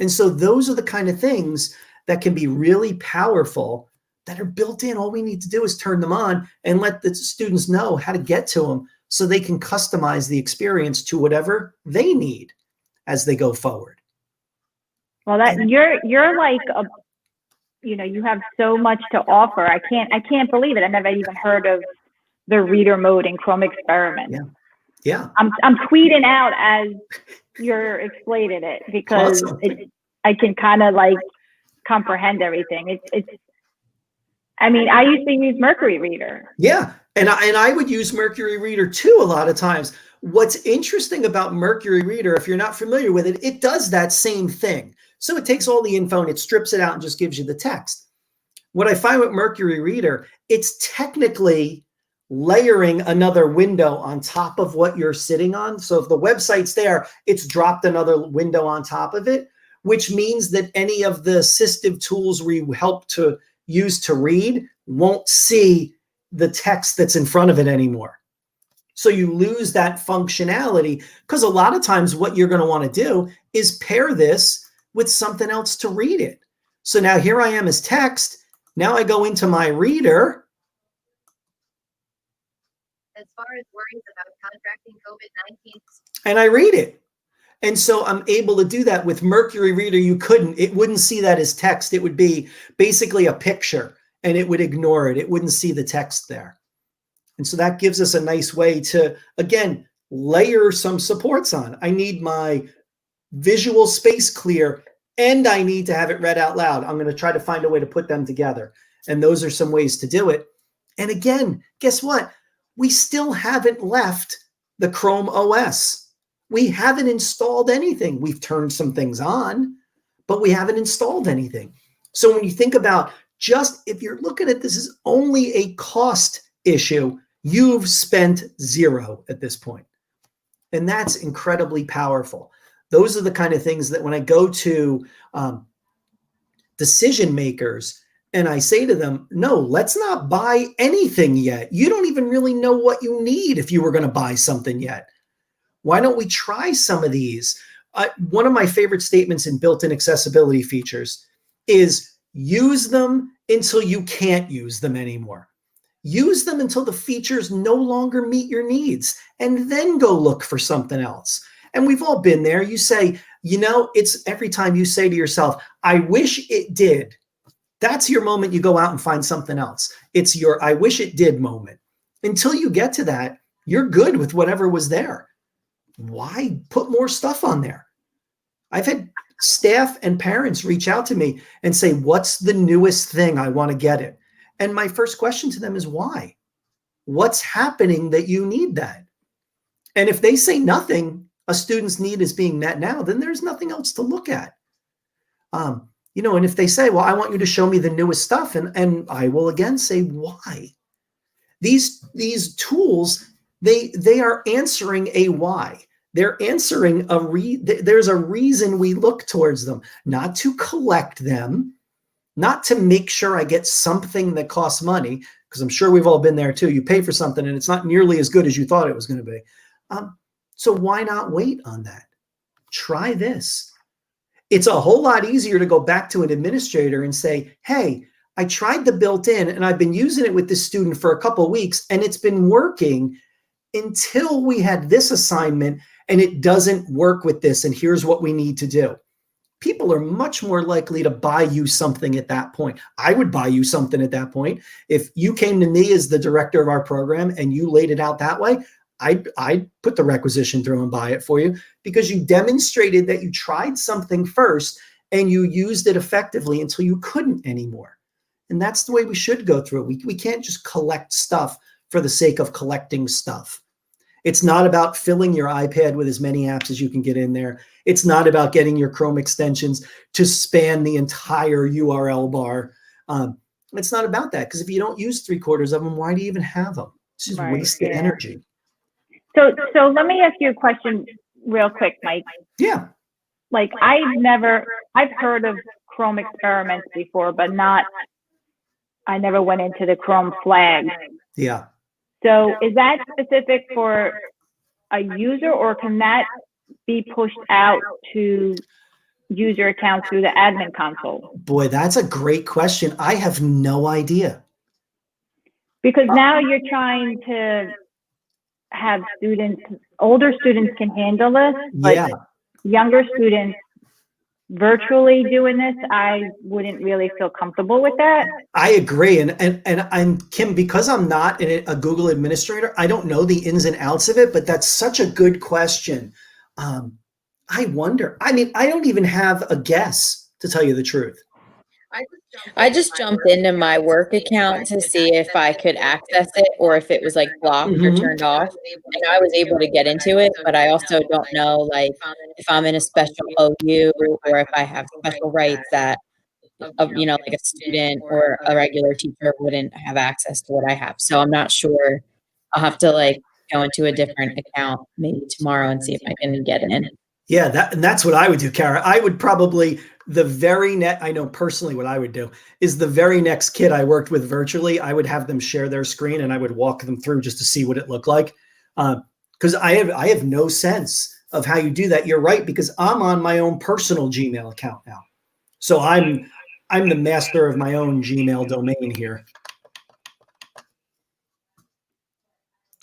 And so those are the kind of things that can be really powerful that are built in. All we need to do is turn them on and let the students know how to get to them so they can customize the experience to whatever they need as they go forward. Well, that you're like a, you know, you have so much to offer. I can't believe it. I never even heard of the reader mode in Chrome Experiment. Yeah. I'm tweeting out as you're explaining it because Awesome. I can kind of like comprehend everything. It's. I mean, I used to use Mercury Reader. Yeah, and I would use Mercury Reader too a lot of times. What's interesting about Mercury Reader, if you're not familiar with it, it does that same thing. So it takes all the info and it strips it out and just gives you the text. What I find with Mercury Reader, it's technically layering another window on top of what you're sitting on. So if the website's there, it's dropped another window on top of it, which means that any of the assistive tools we help to use to read won't see the text that's in front of it anymore. So you lose that functionality because a lot of times what you're going to want to do is pair this with something else to read it. So now here I am as text. Now I go into my reader. As far as worries about contracting COVID-19, And I read it. And so I'm able to do that with Mercury Reader. You couldn't, it wouldn't see that as text. It would be basically a picture and it would ignore it. It wouldn't see the text there. And so that gives us a nice way to, again, layer some supports on. I need my visual space clear and I need to have it read out loud. I'm going to try to find a way to put them together. And those are some ways to do it. And again, guess what? We still haven't left the Chrome OS. We haven't installed anything. We've turned some things on, but we haven't installed anything. So when you think about just, if you're looking at this as only a cost issue, you've spent zero at this point. And that's incredibly powerful. Those are the kind of things that when I go to decision makers and I say to them, no, let's not buy anything yet. You don't even really know what you need if you were going to buy something yet. Why don't we try some of these? One of my favorite statements in built-in accessibility features is use them until you can't use them anymore. Use them until the features no longer meet your needs, and then go look for something else. And we've all been there. You say, you know, it's every time you say to yourself, I wish it did. That's your moment you go out and find something else. It's your I wish it did moment. Until you get to that, you're good with whatever was there. Why put more stuff on there? I've had staff and parents reach out to me and say, what's the newest thing? I want to get it. And my first question to them is why? What's happening that you need that? And if they say nothing, a student's need is being met now, then there's nothing else to look at. You know, and if they say, well, I want you to show me the newest stuff, and I will again say, why? These tools, they are answering a why. They're answering there's a reason we look towards them, not to collect them, not to make sure I get something that costs money, because I'm sure we've all been there too. You pay for something and it's not nearly as good as you thought it was going to be. So why not wait on that? Try this. It's a whole lot easier to go back to an administrator and say, hey, I tried the built-in and I've been using it with this student for a couple of weeks and it's been working until we had this assignment and it doesn't work with this. And here's what we need to do. People are much more likely to buy you something at that point. I would buy you something at that point. If you came to me as the director of our program and you laid it out that way, I'd put the requisition through and buy it for you because you demonstrated that you tried something first and you used it effectively until you couldn't anymore. And that's the way we should go through it. We can't just collect stuff for the sake of collecting stuff. It's not about filling your iPad with as many apps as you can get in there. It's not about getting your Chrome extensions to span the entire URL bar. It's not about that, because if you don't use 3/4 of them, why do you even have them? It's just wasted energy. So let me ask you a question real quick, Mike. Yeah. Like I've heard of Chrome experiments before, but I never went into the Chrome flags. Yeah. So is that specific for a user, or can that be pushed out to user accounts through the admin console? Boy, that's a great question. I have no idea. Because now you're trying to have students, older students can handle this, but Yeah. younger students virtually doing this, I wouldn't really feel comfortable with that. I agree. And I'm Kim, because I'm not a Google administrator, I don't know the ins and outs of it, but that's such a good question. I wonder, I mean, I don't even have a guess, to tell you the truth. I just jumped into my work account to see if I could access it or if it was like blocked or turned off. And I was able to get into it, but I also don't know like if I'm in a special OU or if I have special rights that you know, like a student or a regular teacher wouldn't have access to what I have. So I'm not sure. I'll have to like go into a different account maybe tomorrow and see if I can get in. Yeah, that's what I would do, Kara. I would probably I know personally what I would do is the very next kid I worked with virtually, I would have them share their screen and I would walk them through just to see what it looked like. Because I have no sense of how you do that. You're right, because I'm on my own personal Gmail account now. So I'm the master of my own Gmail domain here.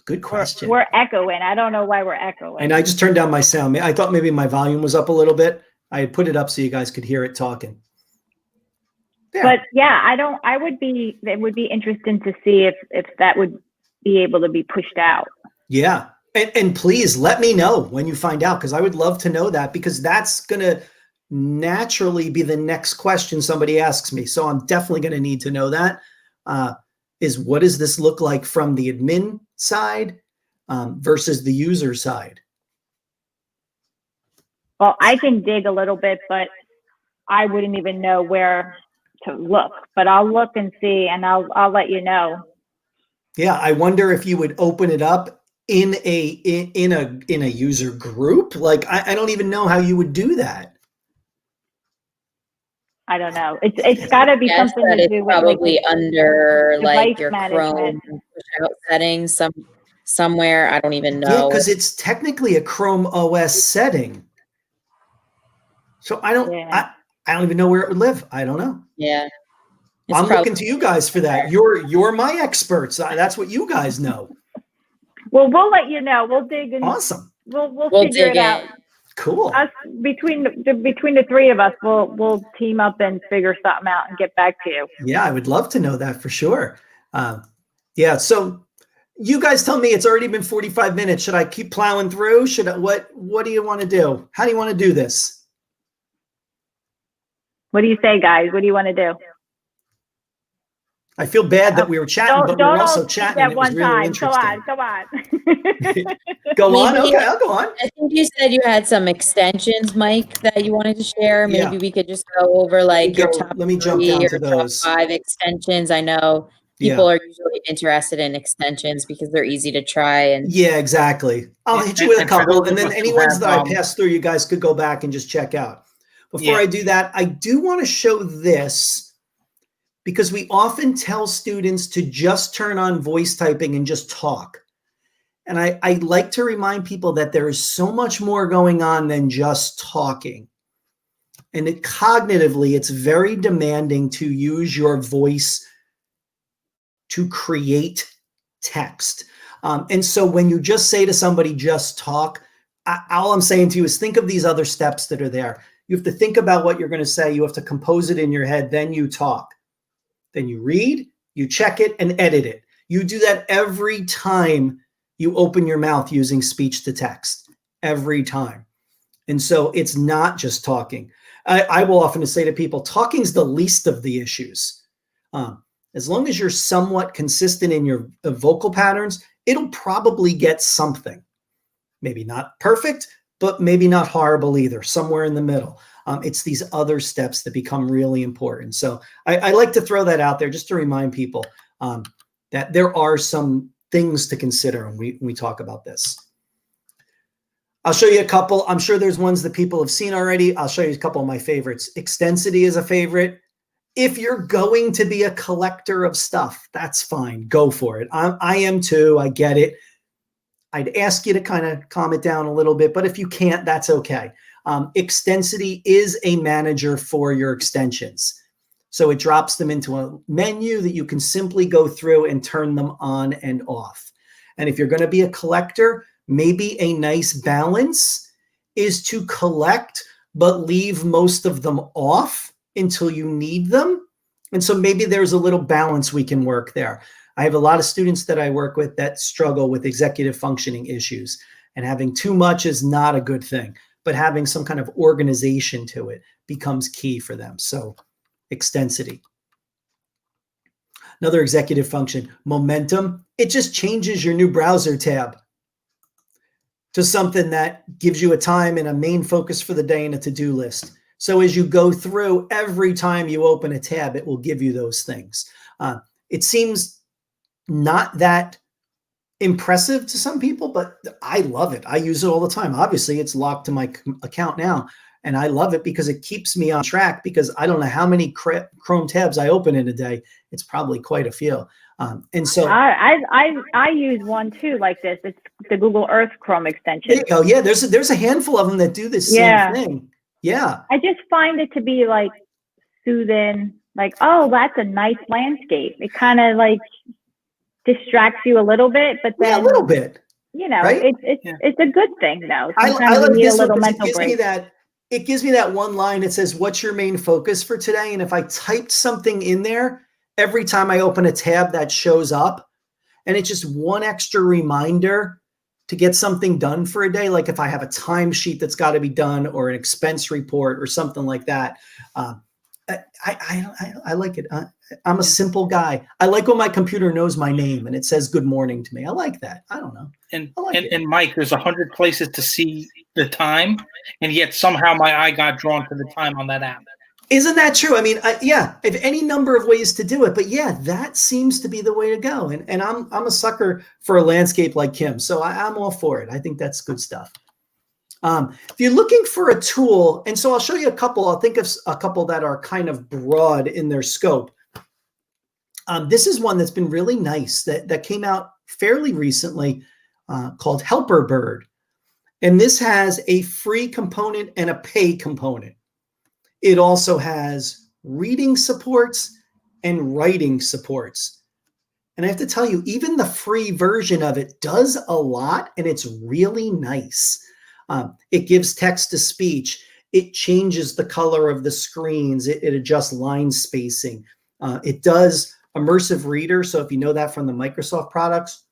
Good question. We're echoing. I don't know why we're echoing. And I just turned down my sound. I thought maybe my volume was up a little bit. I had put it up so you guys could hear it talking. There. But yeah, it would be interesting to see if that would be able to be pushed out. Yeah. And please let me know when you find out, because I would love to know that, because that's going to naturally be the next question somebody asks me. So I'm definitely going to need to know that. Is what does this look like from the admin side versus the user side? Well, I can dig a little bit, but I wouldn't even know where to look. But I'll look and see, and I'll let you know. Yeah, I wonder if you would open it up in a user group. Like I don't even know how you would do that. I don't know. It's got to be something to do with probably like, under like your management. Chrome settings somewhere. I don't even know. Yeah, because it's technically a Chrome OS setting. So I don't even know where it would live. I don't know. Yeah. I'm looking to you guys for that. You're my experts. That's what you guys know. Well, we'll let you know. We'll dig in. Awesome. We'll figure it out. Cool. Us between the three of us, we'll team up and figure something out and get back to you. Yeah, I would love to know that for sure. Yeah. So you guys tell me. It's already been 45 minutes. Should I keep plowing through? What do you want to do? How do you want to do this? What do you say, guys? What do you want to do? I feel bad that we were chatting, but we were also chatting. And it was really interesting. Go on. Go on. Okay, I'll go on. I think you said you had some extensions, Mike, that you wanted to share. Maybe we could just go over like your top Let me jump down to or those. top 5 extensions. I know people are usually interested in extensions because they're easy to try. And yeah, exactly. I'll hit you with a couple, and then any ones that I pass through, you guys could go back and just check out. Before I do that, I do want to show this, because we often tell students to just turn on voice typing and just talk. And I like to remind people that there is so much more going on than just talking. And cognitively, it's very demanding to use your voice to create text. And so when you just say to somebody, just talk, all I'm saying to you is think of these other steps that are there. You have to think about what you're going to say. You have to compose it in your head. Then you talk. Then you read, you check it, and edit it. You do that every time you open your mouth using speech to text. Every time. And so it's not just talking. I will often say to people, talking's the least of the issues. As long as you're somewhat consistent in your vocal patterns, it'll probably get something. Maybe not perfect, but maybe not horrible either, somewhere in the middle. It's these other steps that become really important. So I like to throw that out there just to remind people that there are some things to consider when we talk about this. I'll show you a couple. I'm sure there's ones that people have seen already. I'll show you a couple of my favorites. Extensity is a favorite. If you're going to be a collector of stuff, that's fine. Go for it. I am too. I get it. I'd ask you to kind of calm it down a little bit, but if you can't, that's okay. Extensity is a manager for your extensions. So it drops them into a menu that you can simply go through and turn them on and off. And if you're going to be a collector, maybe a nice balance is to collect, but leave most of them off until you need them. And so maybe there's a little balance we can work there. I have a lot of students that I work with that struggle with executive functioning issues, and having too much is not a good thing, but having some kind of organization to it becomes key for them. So extensity. Another executive function, momentum. It just changes your new browser tab to something that gives you a time and a main focus for the day and a to-do list. So as you go through, every time you open a tab, it will give you those things. It seems not that impressive to some people, but I love it. I use it all the time. Obviously, it's locked to my account now, and I love it because it keeps me on track, because I don't know how many Chrome tabs I open in a day. It's probably quite a few. And so I use one too like this. It's the Google Earth Chrome extension. There you go. Yeah, there's a handful of them that do this same thing. Yeah. I just find it to be like soothing, like, oh, that's a nice landscape. It kind of like distracts you a little bit, but then a little bit. You know, right? it's a good thing though. Sometimes I like you need this a little mental break. It gives me that one line. It says, "What's your main focus for today?" And if I typed something in there, every time I open a tab, that shows up, and it's just one extra reminder to get something done for a day. Like if I have a timesheet that's got to be done, or an expense report or something like that. I like it. I'm a simple guy. I like when my computer knows my name and it says good morning to me. I like that. I don't know. And Mike, there's 100 places to see the time, and yet somehow my eye got drawn to the time on that app. Isn't that true? I mean, yeah, if any number of ways to do it, but yeah, that seems to be the way to go. And I'm a sucker for a landscape like Kim, so I'm all for it. I think that's good stuff. If you're looking for a tool, and so I'll show you a couple. I'll think of a couple that are kind of broad in their scope. This is one that's been really nice that came out fairly recently, called Helper Bird. And this has a free component and a pay component. It also has reading supports and writing supports. And I have to tell you, even the free version of it does a lot, and it's really nice. It gives text to speech. It changes the color of the screens. It adjusts line spacing. It does immersive reader. So if you know that from the Microsoft products,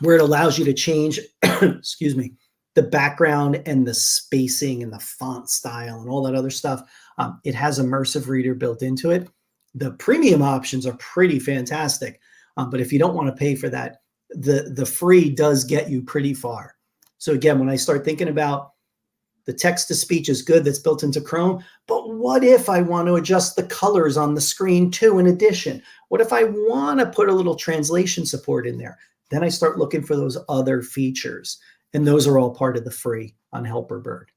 where it allows you to change, excuse me, the background and the spacing and the font style and all that other stuff. It has immersive reader built into it. The premium options are pretty fantastic. But if you don't want to pay for that, the free does get you pretty far. So again, when I start thinking about the text to speech is good, that's built into Chrome, but what if I want to adjust the colors on the screen too in addition? What if I want to put a little translation support in there? Then I start looking for those other features. And those are all part of the free on Helper Bird.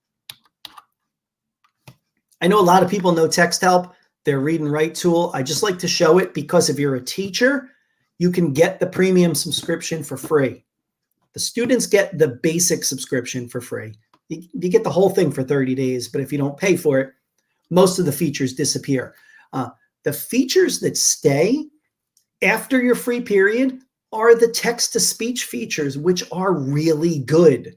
I know a lot of people know Text Help, their read and write tool. I just like to show it because if you're a teacher, you can get the premium subscription for free. The students get the basic subscription for free. You get the whole thing for 30 days, but if you don't pay for it, most of the features disappear. The features that stay after your free period are the text-to-speech features, which are really good.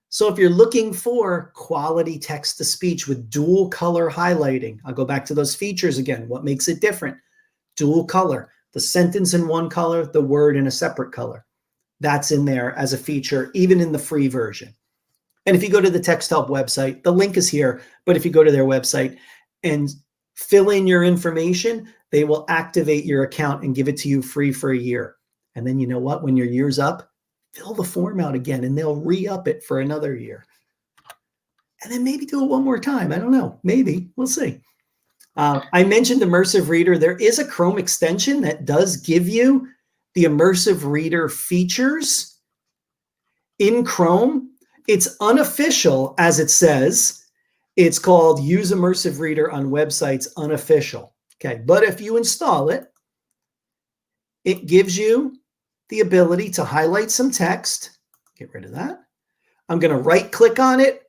So if you're looking for quality text-to-speech with dual color highlighting, I'll go back to those features again. What makes it different? Dual color, the sentence in one color, the word in a separate color. That's in there as a feature, even in the free version. And if you go to the Text Help website, the link is here, but if you go to their website and fill in your information, they will activate your account and give it to you free for a year. And then you know what? When your year's up, fill the form out again and they'll re-up it for another year. And then maybe do it one more time. I don't know. Maybe. We'll see. I mentioned Immersive Reader. There is a Chrome extension that does give you the Immersive Reader features in Chrome, It's unofficial, as it says. It's called Use Immersive Reader on Websites Unofficial. Okay, but if you install it, it gives you the ability to highlight some text. Get rid of that. I'm going to right click on it,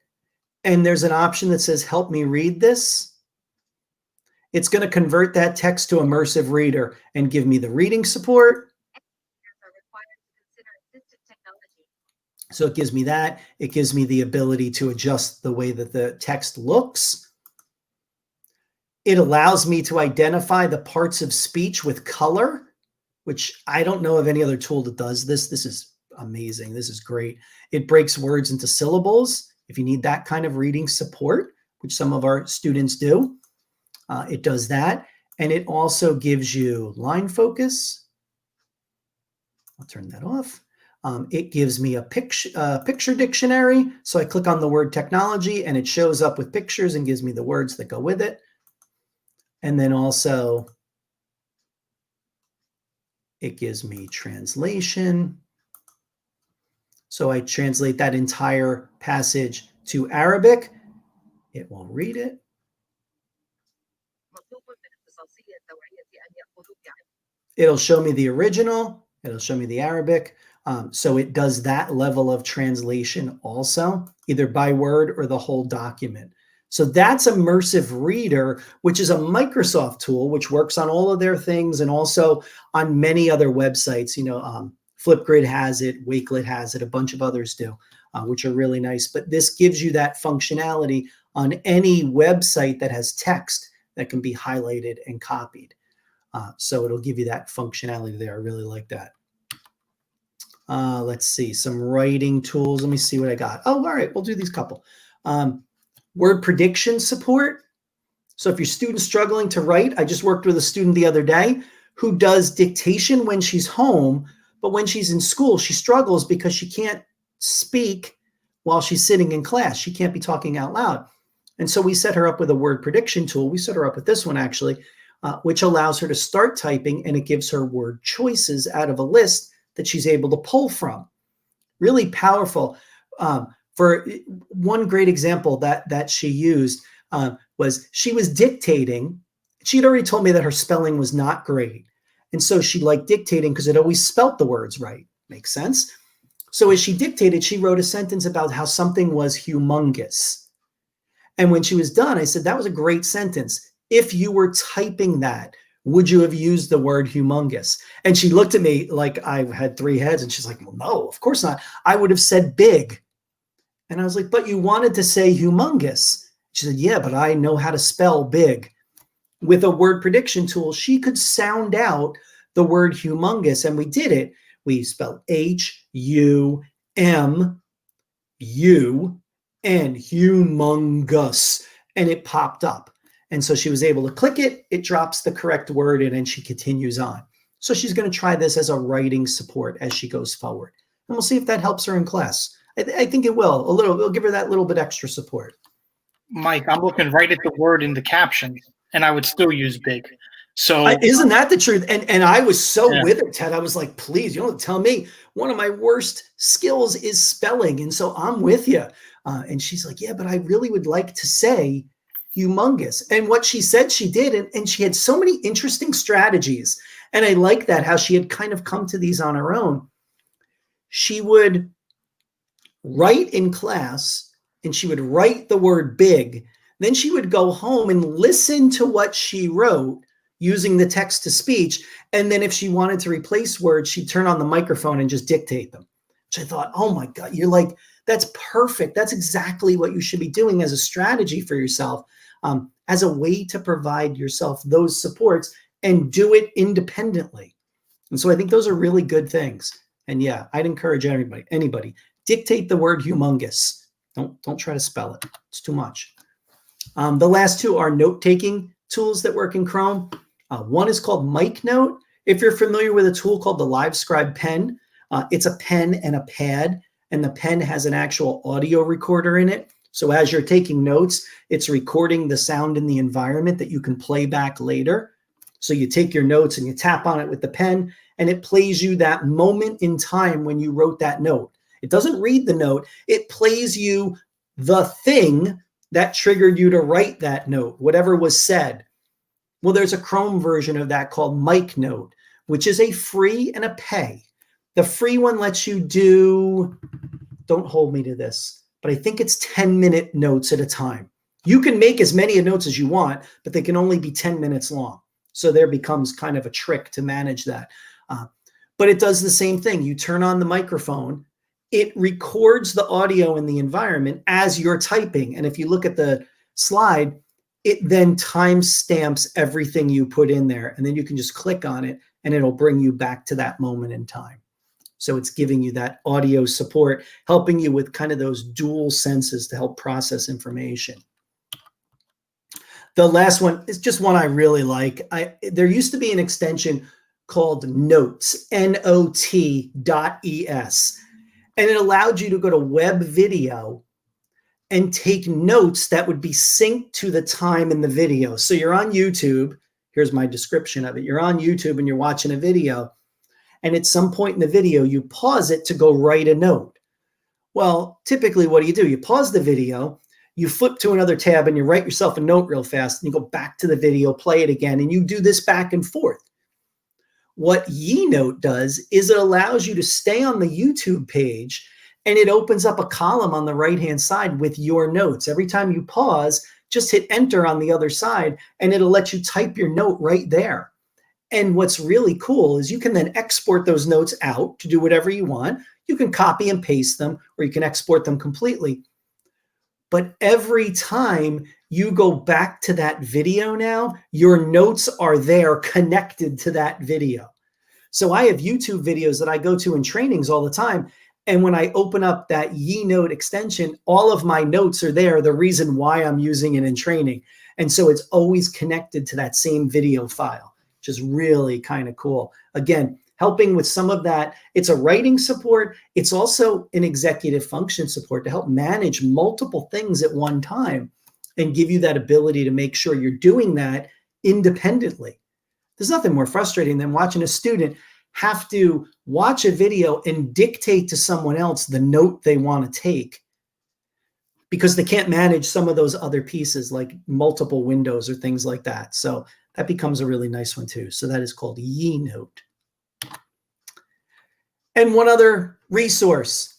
and there's an option that says help me read this. It's going to convert that text to Immersive Reader and give me the reading support. So it gives me that. It gives me the ability to adjust the way that the text looks. It allows me to identify the parts of speech with color, which I don't know of any other tool that does this. This is amazing. This is great. It breaks words into syllables. If you need that kind of reading support, which some of our students do, it does that. And it also gives you line focus. I'll turn that off. It gives me a picture dictionary. So I click on the word technology and it shows up with pictures and gives me the words that go with it. And then also it gives me translation. So I translate that entire passage to Arabic. It will read it. It'll show me the original. It'll show me the Arabic. So it does that level of translation also, either by word or the whole document. So that's Immersive Reader, which is a Microsoft tool, which works on all of their things and also on many other websites. You know, Flipgrid has it, Wakelet has it, a bunch of others do, which are really nice. But this gives you that functionality on any website that has text that can be highlighted and copied. So it'll give you that functionality there. I really like that. Let's see, some writing tools. Let me see what I got. Oh, all right, we'll do these couple. Word prediction support. So if your student's struggling to write, I just worked with a student the other day who does dictation when she's home, but when she's in school, she struggles because she can't speak while she's sitting in class. She can't be talking out loud. And so we set her up with a word prediction tool. We set her up with this one actually, which allows her to start typing and it gives her word choices out of a list that she's able to pull from. Really powerful. For one great example that she used was she was dictating. She'd already told me that her spelling was not great. And so she liked dictating because it always spelt the words right. Makes sense. So as she dictated, she wrote a sentence about how something was humongous. And when she was done, I said, that was a great sentence. If you were typing that, would you have used the word humongous? And she looked at me like I had three heads and she's like, well, no, of course not. I would have said big. And I was like, but you wanted to say humongous. She said, yeah, but I know how to spell big. With a word prediction tool, she could sound out the word humongous. And we did it. We spelled H-U-M-U-N, humongous. And it popped up. And so she was able to click it, it drops the correct word in, and she continues on. So she's going to try this as a writing support as she goes forward. And we'll see if that helps her in class. I think it will. It'll give her that little bit extra support. Mike, I'm looking right at the word in the caption, and I would still use big. So isn't that the truth? And I was so with it, Ted. I was like, please, you don't tell me. One of my worst skills is spelling. And so I'm with you. And she's like, yeah, but I really would like to say humongous. And what she said she did, and she had so many interesting strategies. And I like that, how she had kind of come to these on her own. She would write in class and she would write the word big. Then she would go home and listen to what she wrote using the text to speech. And then if she wanted to replace words, she'd turn on the microphone and just dictate them. Which I thought, oh my God, you're like, that's perfect. That's exactly what you should be doing as a strategy for yourself, as a way to provide yourself those supports and do it independently. And so I think those are really good things. And yeah, I'd encourage anybody, dictate the word humongous. Don't try to spell it. It's too much. The last two are note-taking tools that work in Chrome. One is called Mike Note. If you're familiar with a tool called the LiveScribe pen, it's a pen and a pad, and the pen has an actual audio recorder in it. So as you're taking notes, it's recording the sound in the environment that you can play back later. So you take your notes and you tap on it with the pen, and it plays you that moment in time when you wrote that note. It doesn't read the note. It plays you the thing that triggered you to write that note, whatever was said. Well, there's a Chrome version of that called Mike Note, which is a free and a pay. The free one lets you do, don't hold me to this, but I think it's 10-minute notes at a time. You can make as many notes as you want, but they can only be 10 minutes long. So there becomes kind of a trick to manage that. But it does the same thing. You turn on the microphone, it records the audio in the environment as you're typing. And if you look at the slide, it then timestamps everything you put in there. And then you can just click on it and it'll bring you back to that moment in time. So it's giving you that audio support, helping you with kind of those dual senses to help process information. The last one is just one I really like. There used to be an extension called Notes, N-O-T.es. And it allowed you to go to web video and take notes that would be synced to the time in the video. So you're on YouTube. Here's my description of it. You're on YouTube and you're watching a video. And at some point in the video, you pause it to go write a note. Well, typically, what do? You pause the video, you flip to another tab and you write yourself a note real fast and you go back to the video, play it again, and you do this back and forth. What YeNote does is it allows you to stay on the YouTube page and it opens up a column on the right-hand side with your notes. Every time you pause, just hit enter on the other side and it'll let you type your note right there. And what's really cool is you can then export those notes out to do whatever you want. You can copy and paste them, or you can export them completely. But every time you go back to that video now, your notes are there connected to that video. So I have YouTube videos that I go to in trainings all the time. And when I open up that YeNote extension, all of my notes are there, the reason why I'm using it in training. And so it's always connected to that same video file, which is really kind of cool. Again, helping with some of that. It's a writing support. It's also an executive function support to help manage multiple things at one time and give you that ability to make sure you're doing that independently. There's nothing more frustrating than watching a student have to watch a video and dictate to someone else the note they want to take because they can't manage some of those other pieces like multiple windows or things like that. So that becomes a really nice one too. So that is called YeNote. And one other resource,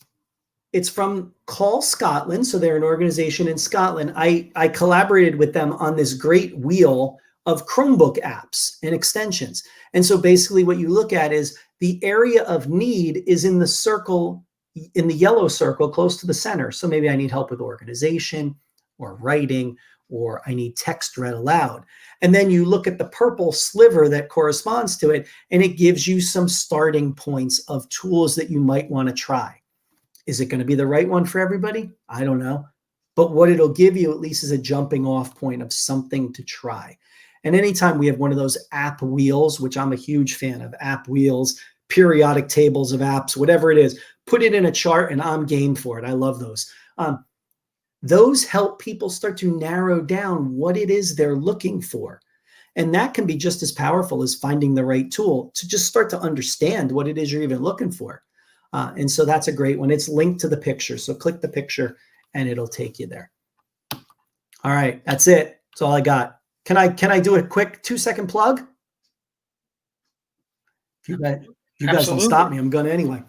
it's from Call Scotland. So they're an organization in Scotland. I collaborated with them on this great wheel of Chromebook apps and extensions. And so basically what you look at is the area of need is in the circle, in the yellow circle close to the center. So maybe I need help with organization or writing, or I need text read aloud. And then you look at the purple sliver that corresponds to it, and it gives you some starting points of tools that you might want to try. Is it going to be the right one for everybody? I don't know. But what it'll give you at least is a jumping off point of something to try. And anytime we have one of those app wheels, which I'm a huge fan of, app wheels, periodic tables of apps, whatever it is, put it in a chart and I'm game for it. I love those. Those help people start to narrow down what it is they're looking for. And that can be just as powerful as finding the right tool to just start to understand what it is you're even looking for. And so that's a great one. It's linked to the picture. So click the picture and it'll take you there. All right, that's it. That's all I got. Can I do a quick 2-second plug? If you guys don't stop me, I'm going to anyway.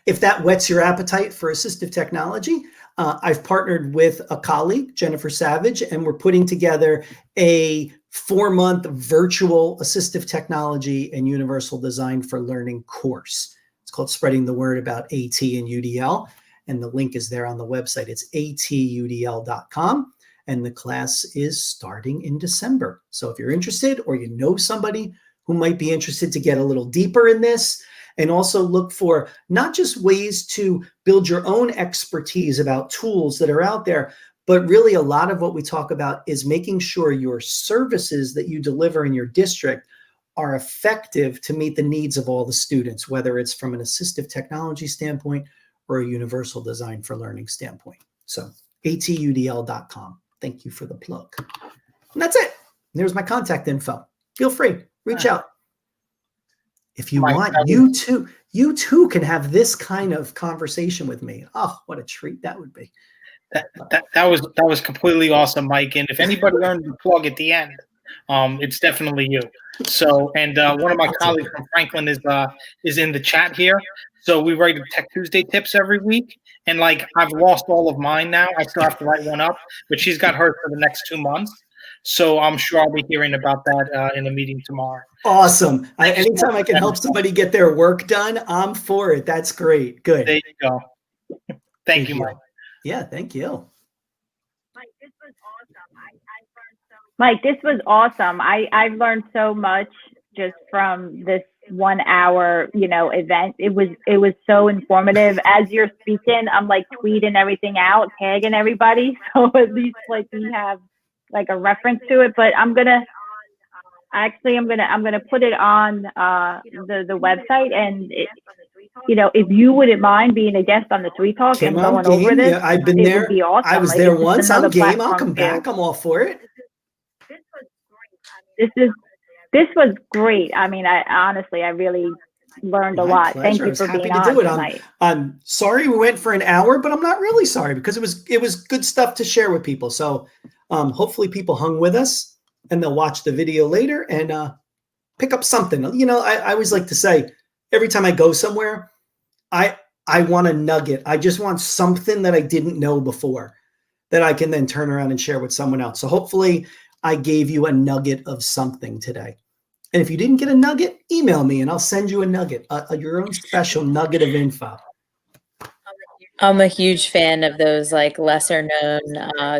If that whets your appetite for assistive technology, I've partnered with a colleague, Jennifer Savage, and we're putting together a 4-month virtual assistive technology and universal design for learning course. It's called Spreading the Word About AT and UDL, and the link is there on the website. It's atudl.com, and the class is starting in December. So if you're interested or you know somebody who might be interested to get a little deeper in this, and also look for not just ways to build your own expertise about tools that are out there, but really a lot of what we talk about is making sure your services that you deliver in your district are effective to meet the needs of all the students, whether it's from an assistive technology standpoint or a universal design for learning standpoint. So atudl.com. Thank you for the plug. And that's it. There's my contact info. Feel free, reach out. If you want you too can have this kind of conversation with me. Oh, what a treat that would be. That was completely awesome, Mike. And if anybody earned the plug at the end, it's definitely you. So, and one of my colleagues from Franklin is in the chat here. So we write Tech Tuesday tips every week, and like I've lost all of mine now. I still have to write one up, but she's got hers for the next 2 months. So I'm sure I'll be hearing about that in a meeting tomorrow. Awesome. Anytime I can help somebody get their work done, I'm for it. That's great. Good. There you go. Thank you, Mike. Yeah, thank you. Mike, this was awesome. I've learned so much just from this 1 hour, event. It was so informative. As you're speaking, I'm like tweeting everything out, tagging everybody. So at least like we have like a reference to it, but I'm gonna put it on the website, and if you wouldn't mind being a guest on the Sweet Talk Kim, and going over this, yeah, I've been there. Would be awesome. I was there once. I'm game. I'll come back. I'm all for it. This was great. I mean, I really learned a lot. Pleasure. Thank you for being on tonight. I'm sorry we went for an hour, but I'm not really sorry because it was good stuff to share with people. So hopefully people hung with us and they'll watch the video later and pick up something. I always like to say every time I go somewhere, I want a nugget. I just want something that I didn't know before that I can then turn around and share with someone else. So hopefully I gave you a nugget of something today. And if you didn't get a nugget, email me and I'll send you a nugget, your own special nugget of info. I'm a huge fan of those like lesser known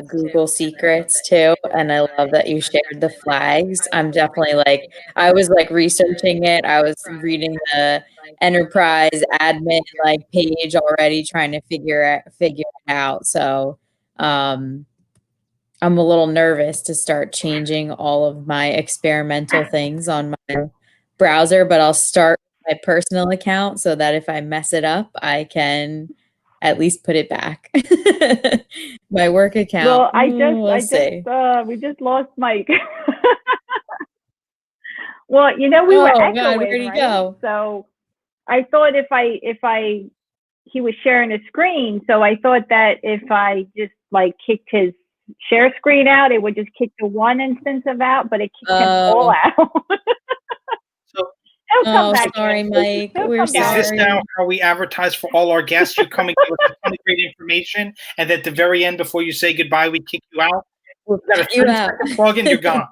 Google secrets too. And I love that you shared the flags. I'm definitely I was researching it. I was reading the enterprise admin page already, trying to figure it out. So I'm a little nervous to start changing all of my experimental things on my browser, but I'll start my personal account so that if I mess it up, I can at least put it back. My work account. Well, we just lost Mike. Well, we were echoing, God, where'd he go? So I thought he was sharing a screen. So I thought that if I just kicked his share screen out, it would just kick the one instance of out, but it kicked him all out. Sorry, Mike. We're sorry. Is this now how we advertise for all our guests? You come and give us a ton of great information, and at the very end, before you say goodbye, we kick you out? We've got a 30-second plug and you're gone.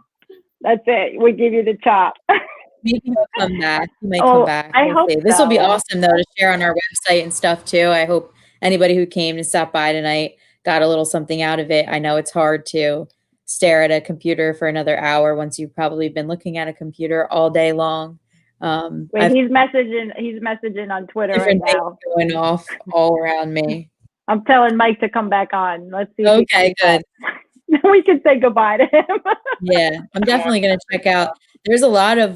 That's it. We give you the chop. Maybe he'll come back. He might come back. I hope This will be awesome, though, to share on our website and stuff, too. I hope anybody who came to stop by tonight got a little something out of it. I know it's hard to stare at a computer for another hour once you've probably been looking at a computer all day long. He's messaging on Twitter right now. Going off all around me. I'm telling Mike to come back on. Let's see. Okay, good. We can say goodbye to him. Yeah, I'm definitely going to check out. There's a lot of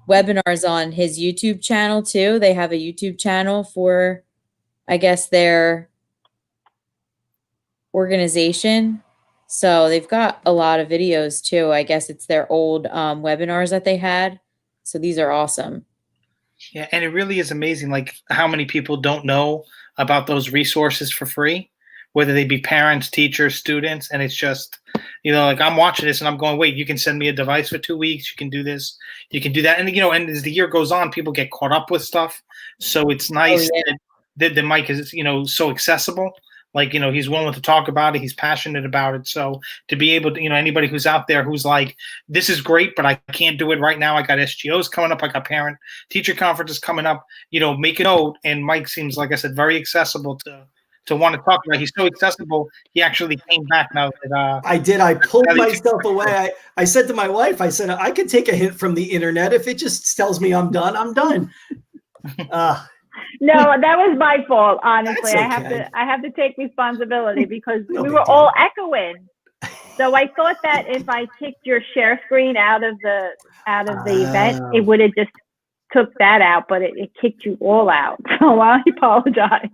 webinars on his YouTube channel too. They have a YouTube channel for, I guess, their organization. So they've got a lot of videos too. I guess it's their old webinars that they had. So these are awesome. Yeah, and it really is amazing, how many people don't know about those resources for free, whether they be parents, teachers, students, and it's just, I'm watching this and I'm going, wait, you can send me a device for 2 weeks, you can do this, you can do that, and and as the year goes on, people get caught up with stuff, so it's nice that the Mike is so accessible. He's willing to talk about it. He's passionate about it. So to be able to, anybody who's out there who's this is great, but I can't do it right now. I got SGOs coming up. I got parent teacher conferences coming up, make a note. And Mike seems, like I said, very accessible to want to talk about. He's so accessible. He actually came back now that I did. I pulled myself away. I said to my wife, I said, I could take a hint from the internet. If it just tells me I'm done, I'm done. No, that was my fault. Honestly, okay. I have to take responsibility because we were all echoing. So I thought that if I kicked your share screen out of the event, it would have just took that out, but it kicked you all out. So I apologize.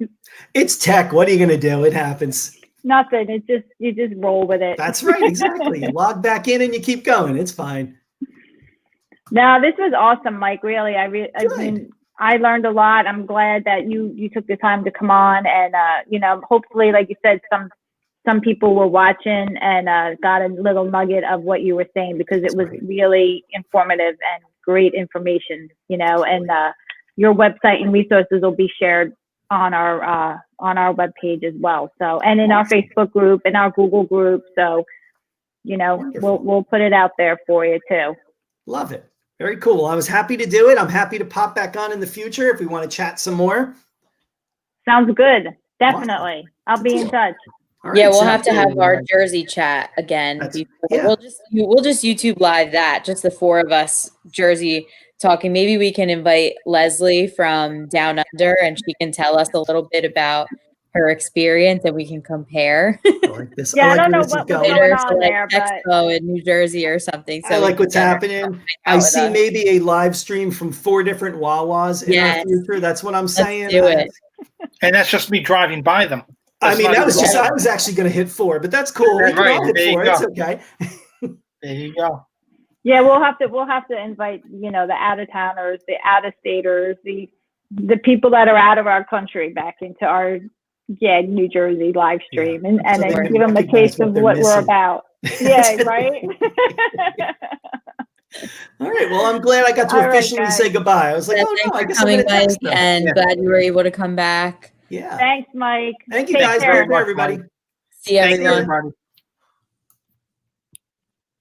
It's tech. What are you going to do? It happens. Nothing. You just roll with it. That's right. Exactly. You log back in and you keep going. It's fine. No, this was awesome, Mike. Really, I mean, I learned a lot. I'm glad that you took the time to come on, and hopefully, like you said, some people were watching and got a little nugget of what you were saying, because it was really informative and great information. And your website and resources will be shared on our webpage as well. So, and in our Facebook group and our Google group. So, we'll put it out there for you too. Love it. Very cool. I was happy to do it. I'm happy to pop back on in the future if we want to chat some more. Sounds good. Definitely. I'll be in touch. All right, Yeah, we'll have to have our Jersey chat again. Yeah. We'll just YouTube live that, just the four of us, Jersey talking. Maybe we can invite Leslie from Down Under, and she can tell us a little bit about her experience, and we can compare. I like this. Yeah, I like don't know where this is what's going. going on there, but Expo in New Jersey or something. So I like what's we can happening. I see maybe a live stream from 4 different Wawas in our future. That's what I'm saying. do it. And that's just me driving by them. I That's mean, not that was even- just, I was actually going to hit 4, but that's cool. We can Right, all hit there you 4. go. It's okay. There you go. yeah, we'll have to invite, the out-of-towners, the out-of-staters, the people that are out of our country back into our GEG New Jersey live stream, and So they then can give them a recognize taste of they're what we're missing. about. Yeah, right? All right. Well, I'm glad I got to All right, officially guys. say goodbye. I was like, Yeah, oh no, thanks I for guess I'm coming, going to Mike, text them. and Yeah. glad you were able to come back. Yeah. Thanks, Mike. Thank you Take guys. care. Take care, everybody. See Thank you, everyone. everybody.